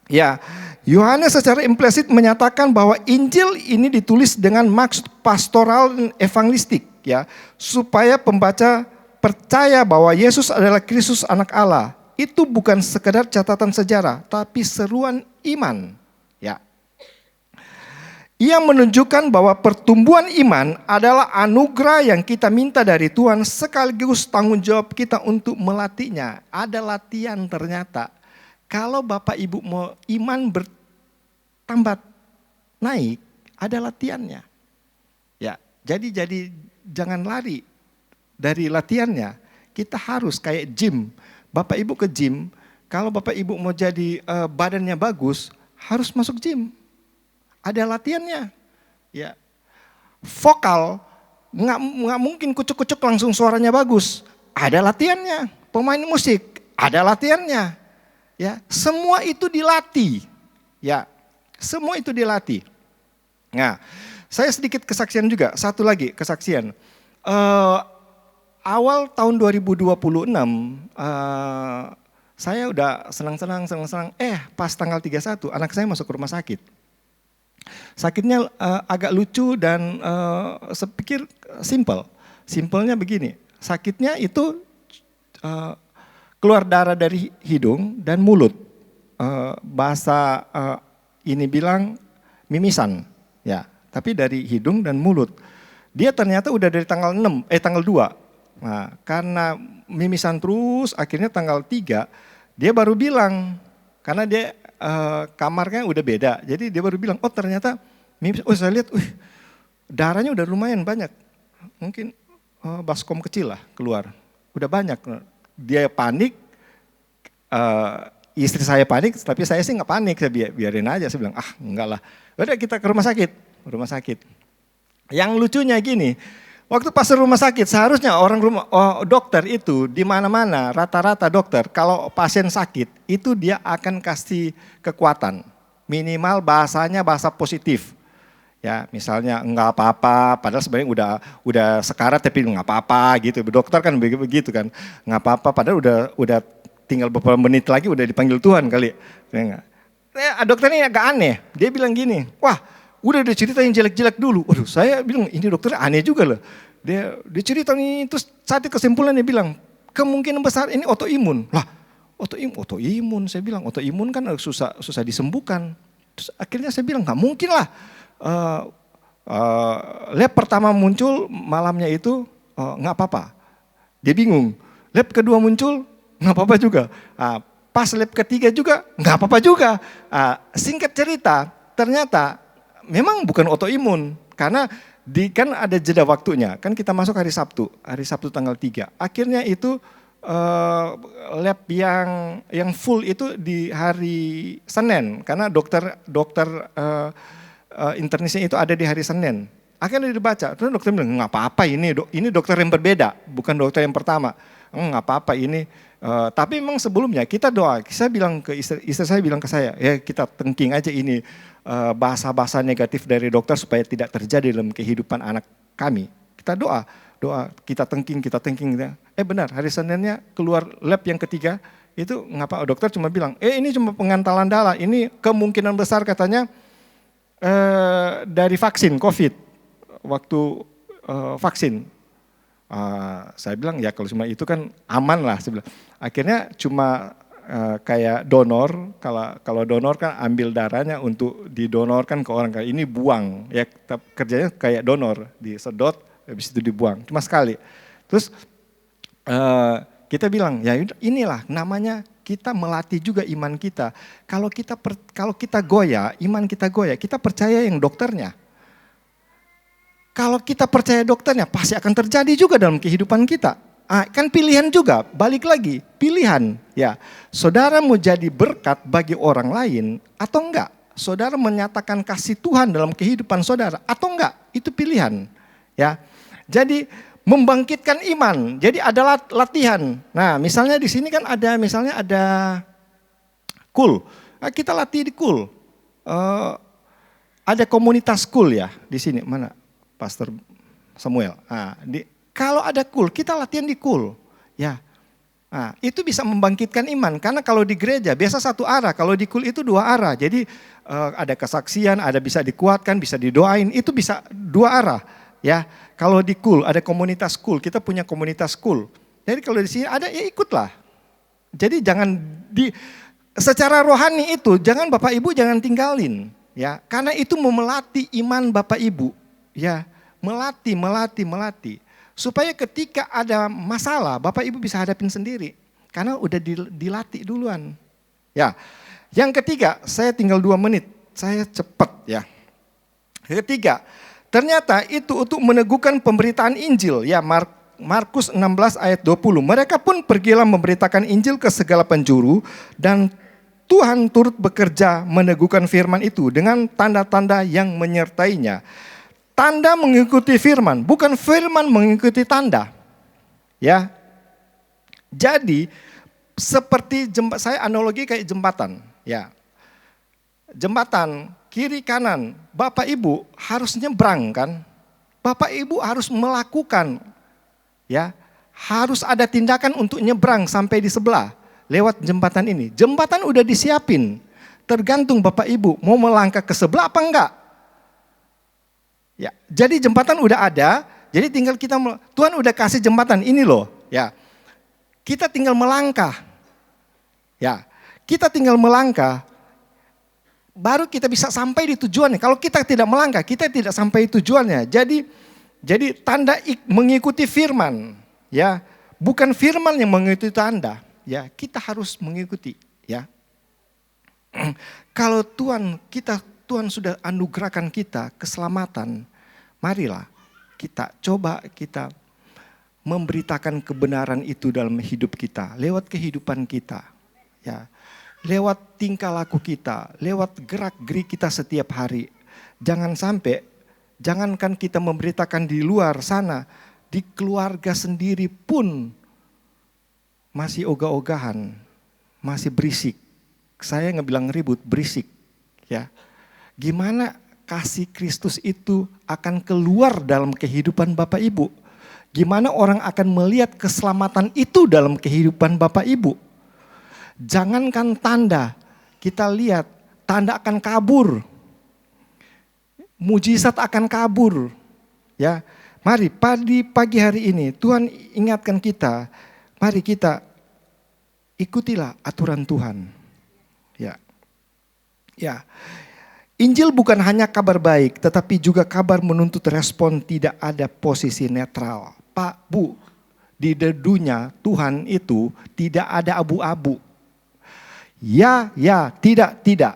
Ya, Yohanes secara implisit menyatakan bahwa Injil ini ditulis dengan maksud pastoral dan evangelistik, ya, supaya pembaca percaya bahwa Yesus adalah Kristus Anak Allah. Itu bukan sekedar catatan sejarah, tapi seruan iman, ya. Yang menunjukkan bahwa pertumbuhan iman adalah anugerah yang kita minta dari Tuhan sekaligus tanggung jawab kita untuk melatihnya. Ada latihan ternyata. Kalau Bapak Ibu mau iman bertambah naik, ada latihannya. Ya, jadi jangan lari dari latihannya. Kita harus kayak gym. Bapak Ibu ke gym, kalau Bapak Ibu mau jadi badannya bagus, harus masuk gym. Ada latihannya. Ya. Vokal nggak mungkin kucuk-kucuk langsung suaranya bagus. Ada latihannya. Pemain musik ada latihannya. Ya, semua itu dilatih. Ya, semua itu dilatih. Nah, saya sedikit kesaksian juga. Satu lagi kesaksian. Awal tahun 2026, saya udah senang-senang. Pas tanggal 31 anak saya masuk ke rumah sakit. Sakitnya agak lucu dan saya pikir simple. Simpelnya begini, sakitnya itu keluar darah dari hidung dan mulut. Bahasa ini bilang mimisan, ya, tapi dari hidung dan mulut. Dia ternyata udah dari tanggal 2. Nah, karena mimisan terus, akhirnya tanggal 3 dia baru bilang, karena dia kamarnya udah beda, jadi dia baru bilang, oh ternyata mimisan. Oh saya lihat, darahnya udah lumayan banyak, mungkin baskom kecil lah keluar, udah banyak. Dia panik, istri saya panik, tapi saya sih nggak panik, saya biarin aja, saya bilang enggak lah, udah kita ke rumah sakit. Yang lucunya gini, waktu pas rumah sakit seharusnya dokter itu di mana-mana rata-rata dokter kalau pasien sakit itu dia akan kasih kekuatan, minimal bahasanya bahasa positif. Ya, misalnya enggak apa-apa, padahal sebenarnya udah sekarat tapi enggak apa-apa gitu. Dokter kan begitu kan, enggak apa-apa, padahal udah tinggal beberapa menit lagi udah dipanggil Tuhan kali. Dokter ini agak aneh, dia bilang gini, wah udah cerita yang jelek-jelek dulu. Waduh, saya bilang ini dokter aneh juga loh. Dia cerita nih, terus saat itu kesimpulan dia bilang, kemungkinan besar ini autoimun. Lah, autoimun, saya bilang autoimun kan susah disembuhkan. Terus akhirnya saya bilang nggak mungkin lah. Lab pertama muncul malamnya itu nggak apa-apa. Dia bingung. Lab kedua muncul nggak apa-apa juga. Pas lab ketiga juga nggak apa-apa juga. Singkat cerita, ternyata memang bukan autoimun, karena kan ada jeda waktunya, kan kita masuk hari Sabtu tanggal 3. Akhirnya itu lab yang full itu di hari Senin, karena dokter internisnya itu ada di hari Senin. Akhirnya dibaca, terus dokter bilang nggak apa-apa ini dokter yang berbeda, bukan dokter yang pertama. Nggak apa-apa ini. Tapi memang sebelumnya kita doa, saya bilang ke istri saya bilang ke saya, ya kita tengking aja ini bahasa-bahasa negatif dari dokter supaya tidak terjadi dalam kehidupan anak kami. Kita doa, kita tengking. Benar, hari Seninnya keluar lab yang ketiga, itu ngapa dokter cuma bilang, ini cuma pengantalan darah, ini kemungkinan besar katanya dari vaksin COVID, waktu vaksin. Saya bilang ya kalau cuma itu kan aman lah. Saya bilang. Akhirnya cuma kayak donor, kalau donor kan ambil darahnya untuk didonorkan ke orang, ini buang, ya kerjanya kayak donor, disedot, habis itu dibuang, cuma sekali. Terus kita bilang ya inilah namanya kita melatih juga iman kita. Kalau kita goyah, iman kita goyah, kita percaya yang dokternya. Kalau kita percaya dokternya pasti akan terjadi juga dalam kehidupan kita. Kan pilihan juga, balik lagi, pilihan. Ya, saudara mau jadi berkat bagi orang lain atau enggak? Saudara menyatakan kasih Tuhan dalam kehidupan saudara atau enggak? Itu pilihan. Ya, jadi membangkitkan iman. Jadi ada latihan. Nah, misalnya di sini kan ada KUL. Kita latih di KUL. Ada komunitas KUL ya di sini. Mana? Pastor Samuel. Kalau ada KUL, kita latihan di KUL. Ya. Itu bisa membangkitkan iman. Karena kalau di gereja biasa satu arah, kalau di KUL itu dua arah. Jadi ada kesaksian, ada bisa dikuatkan, bisa didoain, itu bisa dua arah. Ya. Kalau di KUL, ada komunitas KUL, kita punya komunitas KUL. Jadi kalau di sini ada, ya ikutlah. Jadi jangan secara rohani itu, jangan Bapak Ibu jangan tinggalin. Ya. Karena itu memelatih iman Bapak Ibu. Ya, melatih. Supaya ketika ada masalah, Bapak Ibu bisa hadapin sendiri. Karena udah dilatih duluan. Ya, yang ketiga, saya tinggal 2 menit. Saya cepat ya. Ketiga, ternyata itu untuk meneguhkan pemberitaan Injil. Ya, Markus 16 ayat 20. Mereka pun pergilah memberitakan Injil ke segala penjuru. Dan Tuhan turut bekerja meneguhkan firman itu dengan tanda-tanda yang menyertainya. Tanda mengikuti firman, bukan firman mengikuti tanda. Ya. Jadi seperti saya analogi kayak jembatan, ya. Jembatan kiri kanan, Bapak Ibu harus nyebrang kan? Bapak Ibu harus melakukan, ya. Harus ada tindakan untuk nyebrang sampai di sebelah lewat jembatan ini. Jembatan udah disiapin. Tergantung Bapak Ibu mau melangkah ke sebelah apa enggak. Ya, jadi jembatan udah ada, jadi tinggal Tuhan udah kasih jembatan ini loh, ya. Kita tinggal melangkah. Ya, kita tinggal melangkah. baru kita bisa sampai di tujuannya. Kalau kita tidak melangkah, kita tidak sampai tujuannya. Jadi tanda mengikuti firman, ya, bukan firman yang mengikuti tanda, ya, kita harus mengikuti, ya. Kalau Tuhan sudah anugerahkan kita keselamatan, marilah kita coba kita memberitakan kebenaran itu dalam hidup kita, lewat kehidupan kita, ya. Lewat tingkah laku kita, lewat gerak-gerik kita setiap hari. Jangankan kita memberitakan di luar sana, di keluarga sendiri pun masih ogah-ogahan, masih berisik. Saya nggak bilang ribut, berisik. Ya, gimana kasih Kristus itu akan keluar dalam kehidupan Bapak Ibu? Gimana orang akan melihat keselamatan itu dalam kehidupan Bapak Ibu? Jangankan tanda, kita lihat tanda akan kabur. Mujizat akan kabur. Ya, mari pagi hari ini Tuhan ingatkan kita, mari kita ikutilah aturan Tuhan. Ya. Ya. Injil bukan hanya kabar baik, tetapi juga kabar menuntut respon, tidak ada posisi netral. Pak, Bu, di dunia Tuhan itu tidak ada abu-abu. Ya, tidak.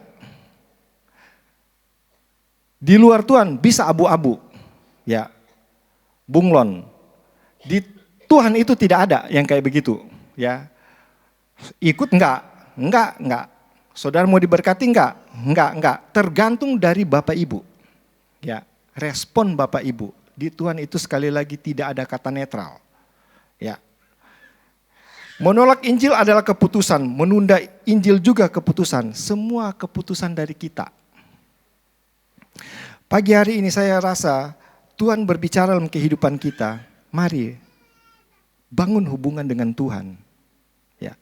Di luar Tuhan bisa abu-abu. Ya, bunglon. Di Tuhan itu tidak ada yang kayak begitu. Ya, ikut enggak. Saudara mau diberkati enggak? Enggak. Tergantung dari Bapak Ibu. Ya, respon Bapak Ibu. Di Tuhan itu sekali lagi tidak ada kata netral. Ya. Menolak Injil adalah keputusan, menunda Injil juga keputusan. Semua keputusan dari kita. Pagi hari ini saya rasa Tuhan berbicara dalam kehidupan kita. Mari bangun hubungan dengan Tuhan. Ya.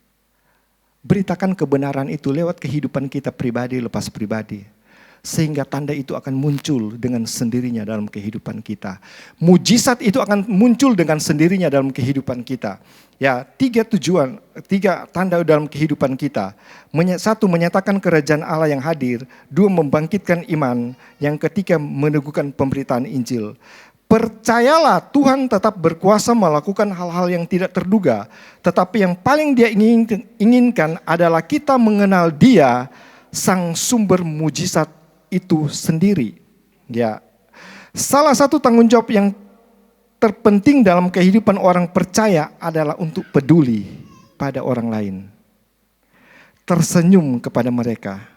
Beritakan kebenaran itu lewat kehidupan kita pribadi lepas pribadi. Sehingga tanda itu akan muncul dengan sendirinya dalam kehidupan kita. Mujizat itu akan muncul dengan sendirinya dalam kehidupan kita. Ya, 3 tanda dalam kehidupan kita. 1, menyatakan kerajaan Allah yang hadir. 2, membangkitkan iman. Yang ketiga, meneguhkan pemberitaan Injil. Percayalah, Tuhan tetap berkuasa melakukan hal-hal yang tidak terduga. Tetapi yang paling Dia inginkan adalah kita mengenal Dia, sang sumber mujizat itu sendiri. Ya. Salah satu tanggung jawab yang terpenting dalam kehidupan orang percaya adalah untuk peduli pada orang lain. Tersenyum kepada mereka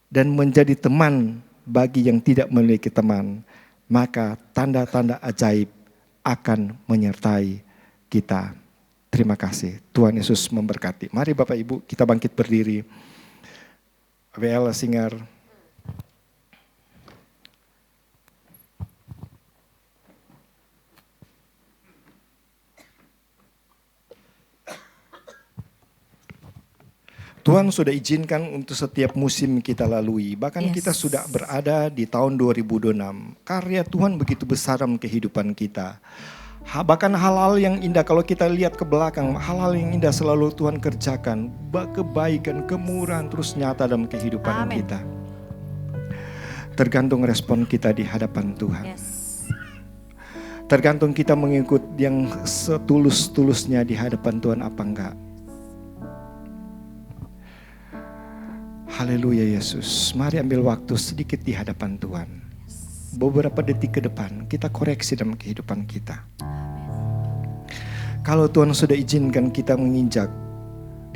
dan menjadi teman bagi yang tidak memiliki teman. Maka tanda-tanda ajaib akan menyertai kita. Terima kasih. Tuhan Yesus memberkati. Mari Bapak Ibu kita bangkit berdiri. WL Singer. Tuhan sudah izinkan untuk setiap musim kita lalui. Bahkan kita sudah berada di tahun 2026. Karya Tuhan begitu besar dalam kehidupan kita. Bahkan hal-hal yang indah kalau kita lihat ke belakang, hal-hal yang indah selalu Tuhan kerjakan. Kebaikan, kemurahan terus nyata dalam kehidupan kita. Tergantung respon kita di hadapan Tuhan. Tergantung kita mengikut yang setulus-tulusnya di hadapan Tuhan apa enggak. Haleluya Yesus. Mari ambil waktu sedikit di hadapan Tuhan. Beberapa detik ke depan kita koreksi dalam kehidupan kita. Kalau Tuhan sudah izinkan kita menginjak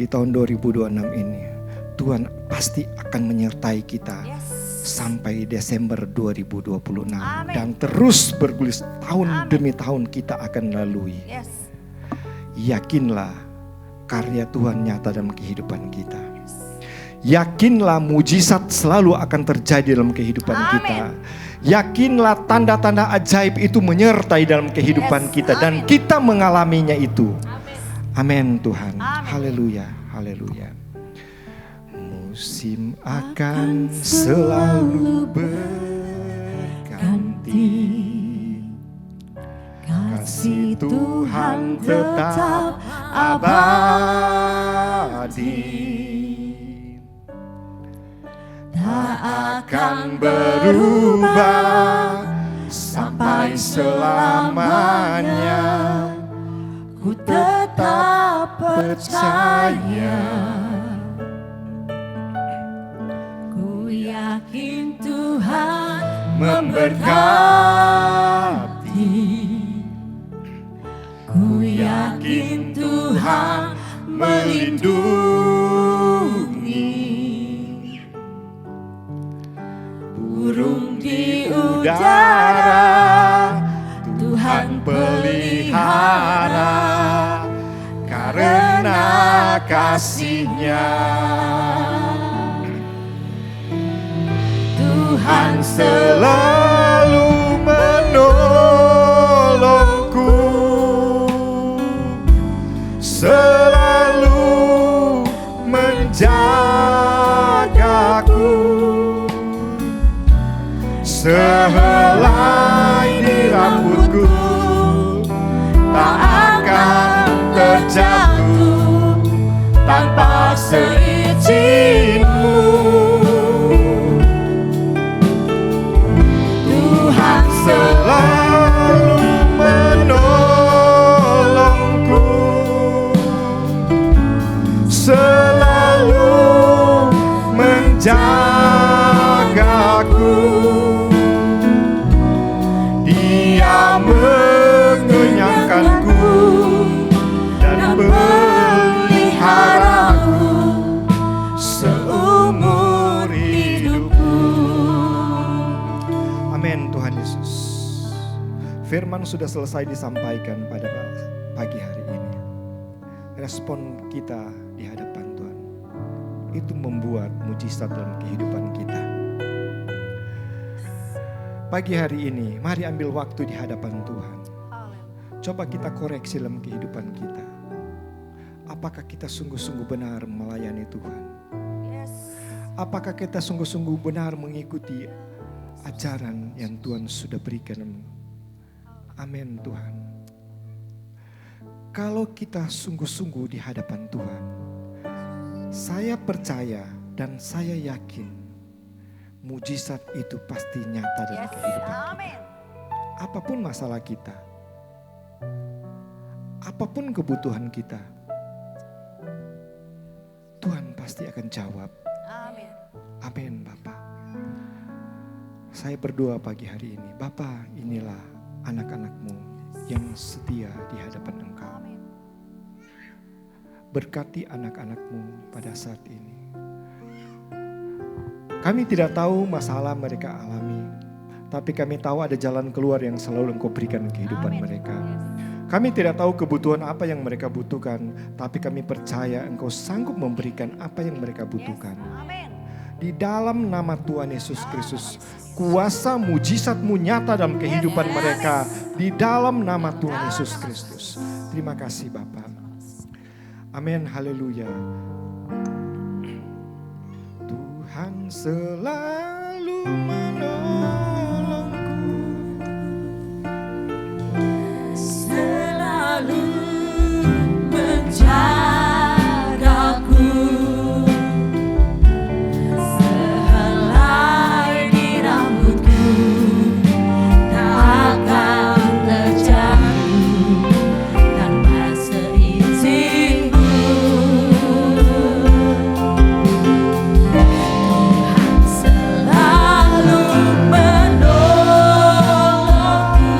di tahun 2026 ini, Tuhan pasti akan menyertai kita sampai Desember 2026. Dan terus bergulir tahun demi tahun kita akan lalui. Yakinlah karya Tuhan nyata dalam kehidupan kita. Yakinlah mujizat selalu akan terjadi dalam kehidupan kita. Yakinlah tanda-tanda ajaib itu menyertai dalam kehidupan kita. Dan kita mengalaminya itu. Amin Tuhan. Haleluya. Haleluya. Musim akan selalu berganti. Kasih Tuhan tetap abadi. Tak akan berubah sampai selamanya. Ku tetap percaya. Ku yakin Tuhan Memberkati, Ku yakin Tuhan melindungi burung di udara. Tuhan pelihara karena kasih-Nya. Tuhan selalu menolongku, selalu menjagaku. Sehelai di rambutku tak akan terjatuh tanpa seizin-Mu. Tuhan selalu menolongku, selalu menjagaku. Dia mengenyangkanku dan peliharaku seumur hidupku. Amin. Tuhan Yesus, firman sudah selesai disampaikan pada pagi hari ini. Respon kita di hadapan Tuhan itu membuat mujizat dalam kehidupan kita. Pagi hari ini, mari ambil waktu di hadapan Tuhan. Coba kita koreksi dalam kehidupan kita. Apakah kita sungguh-sungguh benar melayani Tuhan? Apakah kita sungguh-sungguh benar mengikuti ajaran yang Tuhan sudah berikan? Amin Tuhan. Kalau kita sungguh-sungguh di hadapan Tuhan, saya percaya dan saya yakin mujizat itu pasti nyata dalam kehidupan kita. Apapun masalah kita, apapun kebutuhan kita, Tuhan pasti akan jawab. Amin. Amin Bapak. Saya berdoa pagi hari ini, Bapak, inilah anak-anak-Mu yang setia di hadapan Engkau. Berkati anak-anak-Mu pada saat ini. Kami tidak tahu masalah mereka alami, tapi kami tahu ada jalan keluar yang selalu Engkau berikan kehidupan mereka. Kami tidak tahu kebutuhan apa yang mereka butuhkan, tapi kami percaya Engkau sanggup memberikan apa yang mereka butuhkan. Di dalam nama Tuhan Yesus Kristus, kuasa mujizat-Mu nyata dalam kehidupan mereka. Di dalam nama Tuhan Yesus Kristus. Terima kasih Bapak. Amin, haleluya. Tuhan selalu menolongku, Selalu menjagaku, sehelai di rambutku tak akan terjatuh tanpa seizin-Mu. Tuhan selalu menolongku,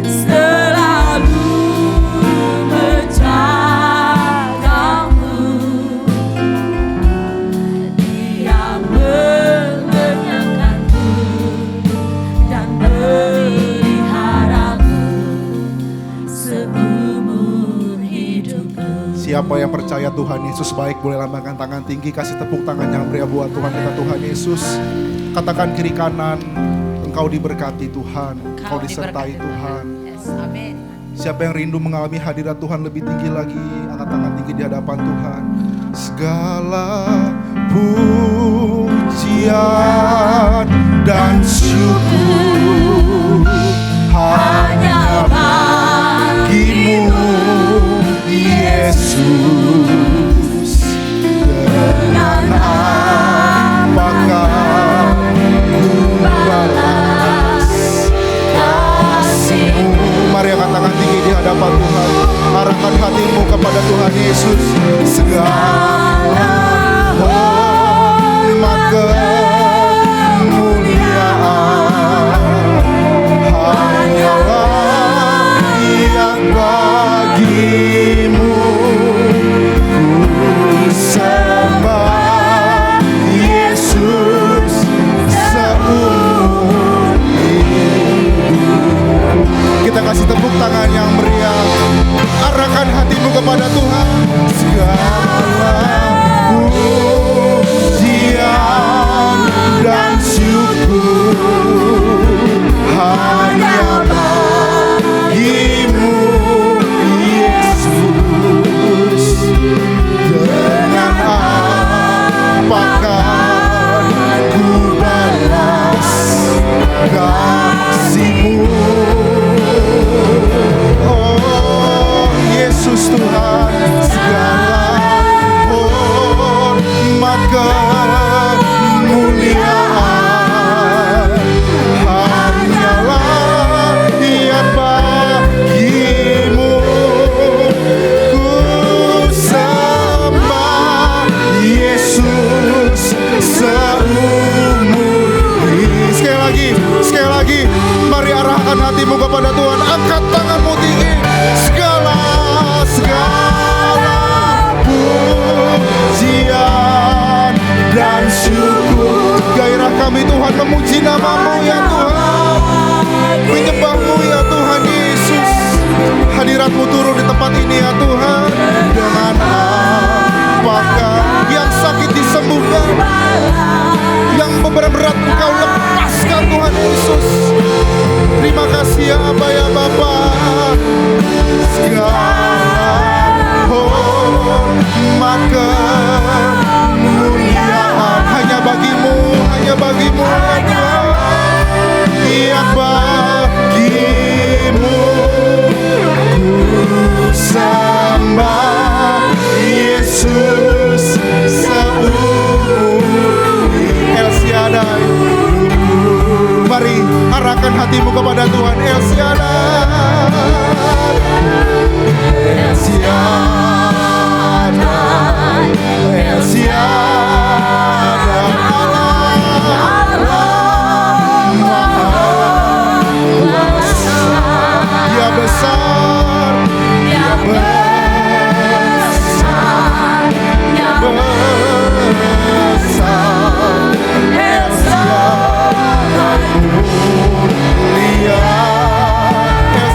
selalu menjagaku. Dia mengenyangkanku dan meliharaku seumur hidupku. Siapa yang percaya Tuhan Yesus baik boleh lambangkan tangan tinggi, kasih tepuk tangan yang meriah buat Tuhan kita, Tuhan Yesus. Katakan kiri kanan, Engkau diberkati Tuhan, Engkau disertai Tuhan. Amin. Siapa yang rindu mengalami hadirat Tuhan lebih tinggi lagi, angkat tangan tinggi di hadapan Tuhan. Segala pujian dan syukur hanya bagimu, Yesus. Dengan kepada Tuhan Yesus. Segala hormat kemuliaan hanyalah yang bagimu. Ku sembah Yesus seumur hidup. Kita kasih tepuk tangan yang meriah. Arahkan hatimu kepada Tuhan. Segala pujian dan syukur hanya bagimu, Yesus. Dengan apakah ku balas kasih-Mu? Oh Yesus Tuhan, segala hormat kemuliaan hanyalah yang bagimu. Ku sembah Yesus seumur hidup. Sekali lagi, mari arahkan hatimu kepada Tuhan. Angkat tanganmu tinggi. Segala pujian dan syukur. Gairah kami Tuhan memuji nama-Mu ya Tuhan, menyembah-Mu ya Tuhan Yesus. Hadirat-Mu turun di tempat ini ya Tuhan. Dengan apakah yang sakit disembuhkan, yang berat-berat Engkau lepaskan Tuhan Yesus. Terima kasih ya Aba ya Bapa. Segala hormat kemuliaan hanya bagimu ya Tuhan. Yang bagimu ku sembah Yesus seumur hidup. El Shaddai, mari arahkan hatimu kepada Tuhan. El Shaddai, El Shaddai, El Shaddai, Allah Maha Kuasa. Dia besar, Dia besar, Dia besar. El Shaddai mulia, El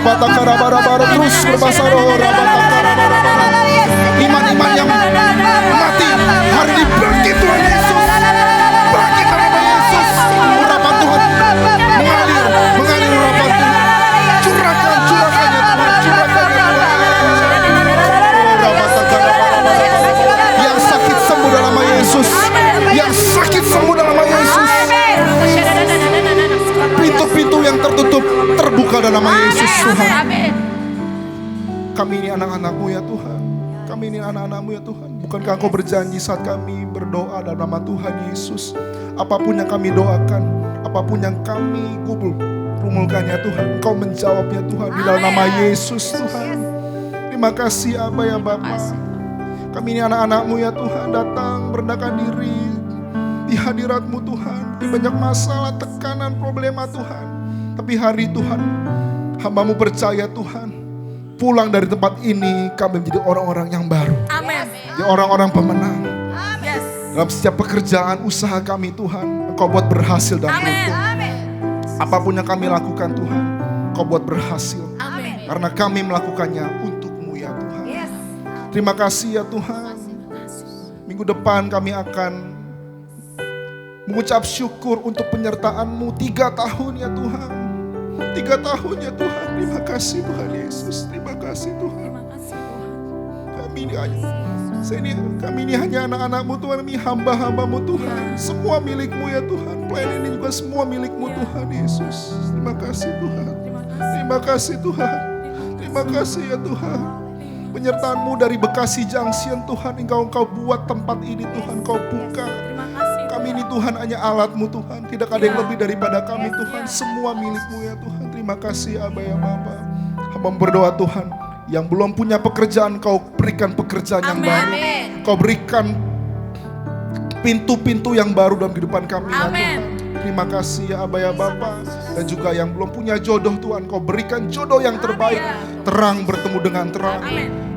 Terus berbahasa roh. Iman-iman yang mati hari ini bangkit Tuhan Yesus. Bangkit dalam nama Yesus. Urapan Tuhan mengalir urapan Tuhan. Curahkan ya Tuhan. Yang sakit sembuh dalam nama Yesus. Yang sakit sembuh dalam nama Yesus. Pintu-pintu yang tertutup terbuka dalam nama Yesus Tuhan. Kami ini anak-anak-Mu ya Tuhan. Kami ini anak-anak-Mu ya Tuhan. Bukankah Engkau berjanji saat kami berdoa dalam nama Tuhan Yesus, apapun yang kami doakan, apapun yang kami rumulkan ya Tuhan, Engkau menjawab ya Tuhan di dalam nama Yesus Tuhan. Terima kasih Aba ya Bapa. Kami ini anak-anak-Mu ya Tuhan, datang merendahkan diri di hadirat-Mu Tuhan. Di banyak masalah, tekanan, problema Tuhan. Tapi hari Tuhan, hamba-Mu percaya Tuhan, pulang dari tempat ini kami menjadi orang-orang yang baru. Amin. Jadi orang-orang pemenang. Dalam setiap pekerjaan usaha kami Tuhan, Engkau buat berhasil dan untung. Apapun yang kami lakukan Tuhan, Engkau buat berhasil. Karena kami melakukannya untuk-Mu ya Tuhan. Terima kasih ya Tuhan. Minggu depan kami akan mengucap syukur untuk penyertaan-Mu 3 tahun ya Tuhan. 3 tahun ya Tuhan. Terima kasih Tuhan Yesus. Terima kasih Tuhan. Kami ini hanya anak-anak-Mu Tuhan. Kami hamba-hamba-Mu Tuhan. Semua milik-Mu ya Tuhan. Pelayanan ini juga semua milik-Mu Tuhan Yesus. Terima kasih Tuhan. Terima kasih Tuhan. Terima kasih ya Tuhan. Penyertaan-Mu dari Bekasi Junction Tuhan. Engkau buat tempat ini Tuhan. Engkau buka. Kami ini Tuhan hanya alat-Mu Tuhan. Tidak ada yang lebih daripada kami Tuhan. Semua milik-Mu ya Tuhan. Terima kasih Aba ya Bapa. Hamba berdoa Tuhan, yang belum punya pekerjaan Kau berikan pekerjaan yang baru. Kau berikan pintu-pintu yang baru dalam kehidupan kami ya Tuhan. Terima kasih ya Aba ya Bapa. Dan juga yang belum punya jodoh Tuhan, Kau berikan jodoh yang terbaik. Terang bertemu dengan terang.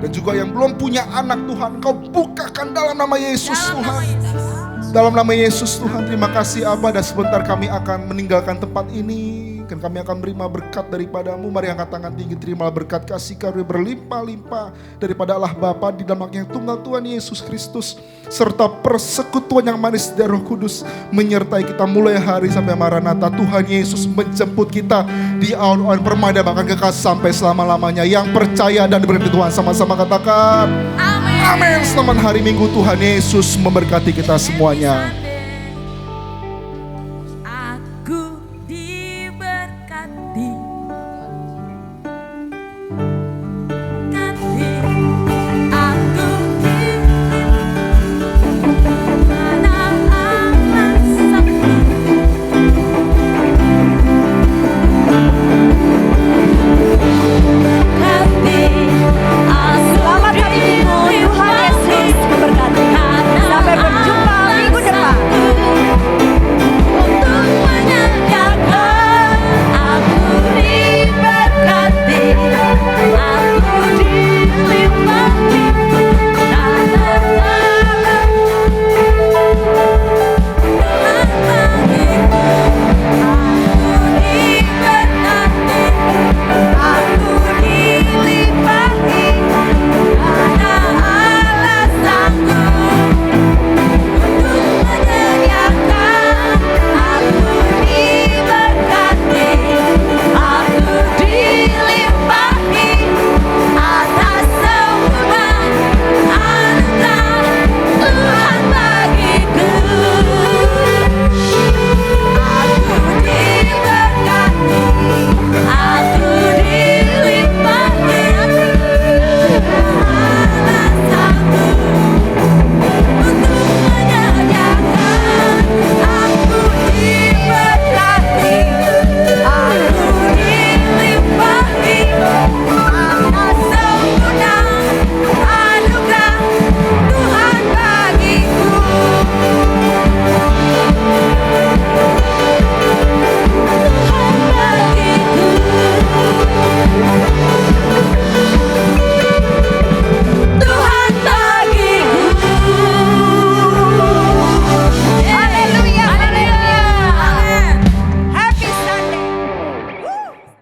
Dan juga yang belum punya anak Tuhan, Kau bukakan dalam nama Yesus Tuhan. Dalam nama Yesus Tuhan, terima kasih Aba. Dan sebentar kami akan meninggalkan tempat ini. Dan kami akan menerima berkat daripada-Mu. Mari angkat tangan tinggi, terima berkat kasih karunia berlimpah-limpah daripada Allah Bapa di dalam yang tunggal Tuhan Yesus Kristus, serta persekutuan yang manis dari Roh Kudus menyertai kita mulai hari sampai Maranatha. Tuhan Yesus menjemput kita di awan permai bahkan kekal sampai selama-lamanya. Yang percaya dan diberi Tuhan sama-sama katakan amin. Selamat hari Minggu. Tuhan Yesus memberkati kita semuanya.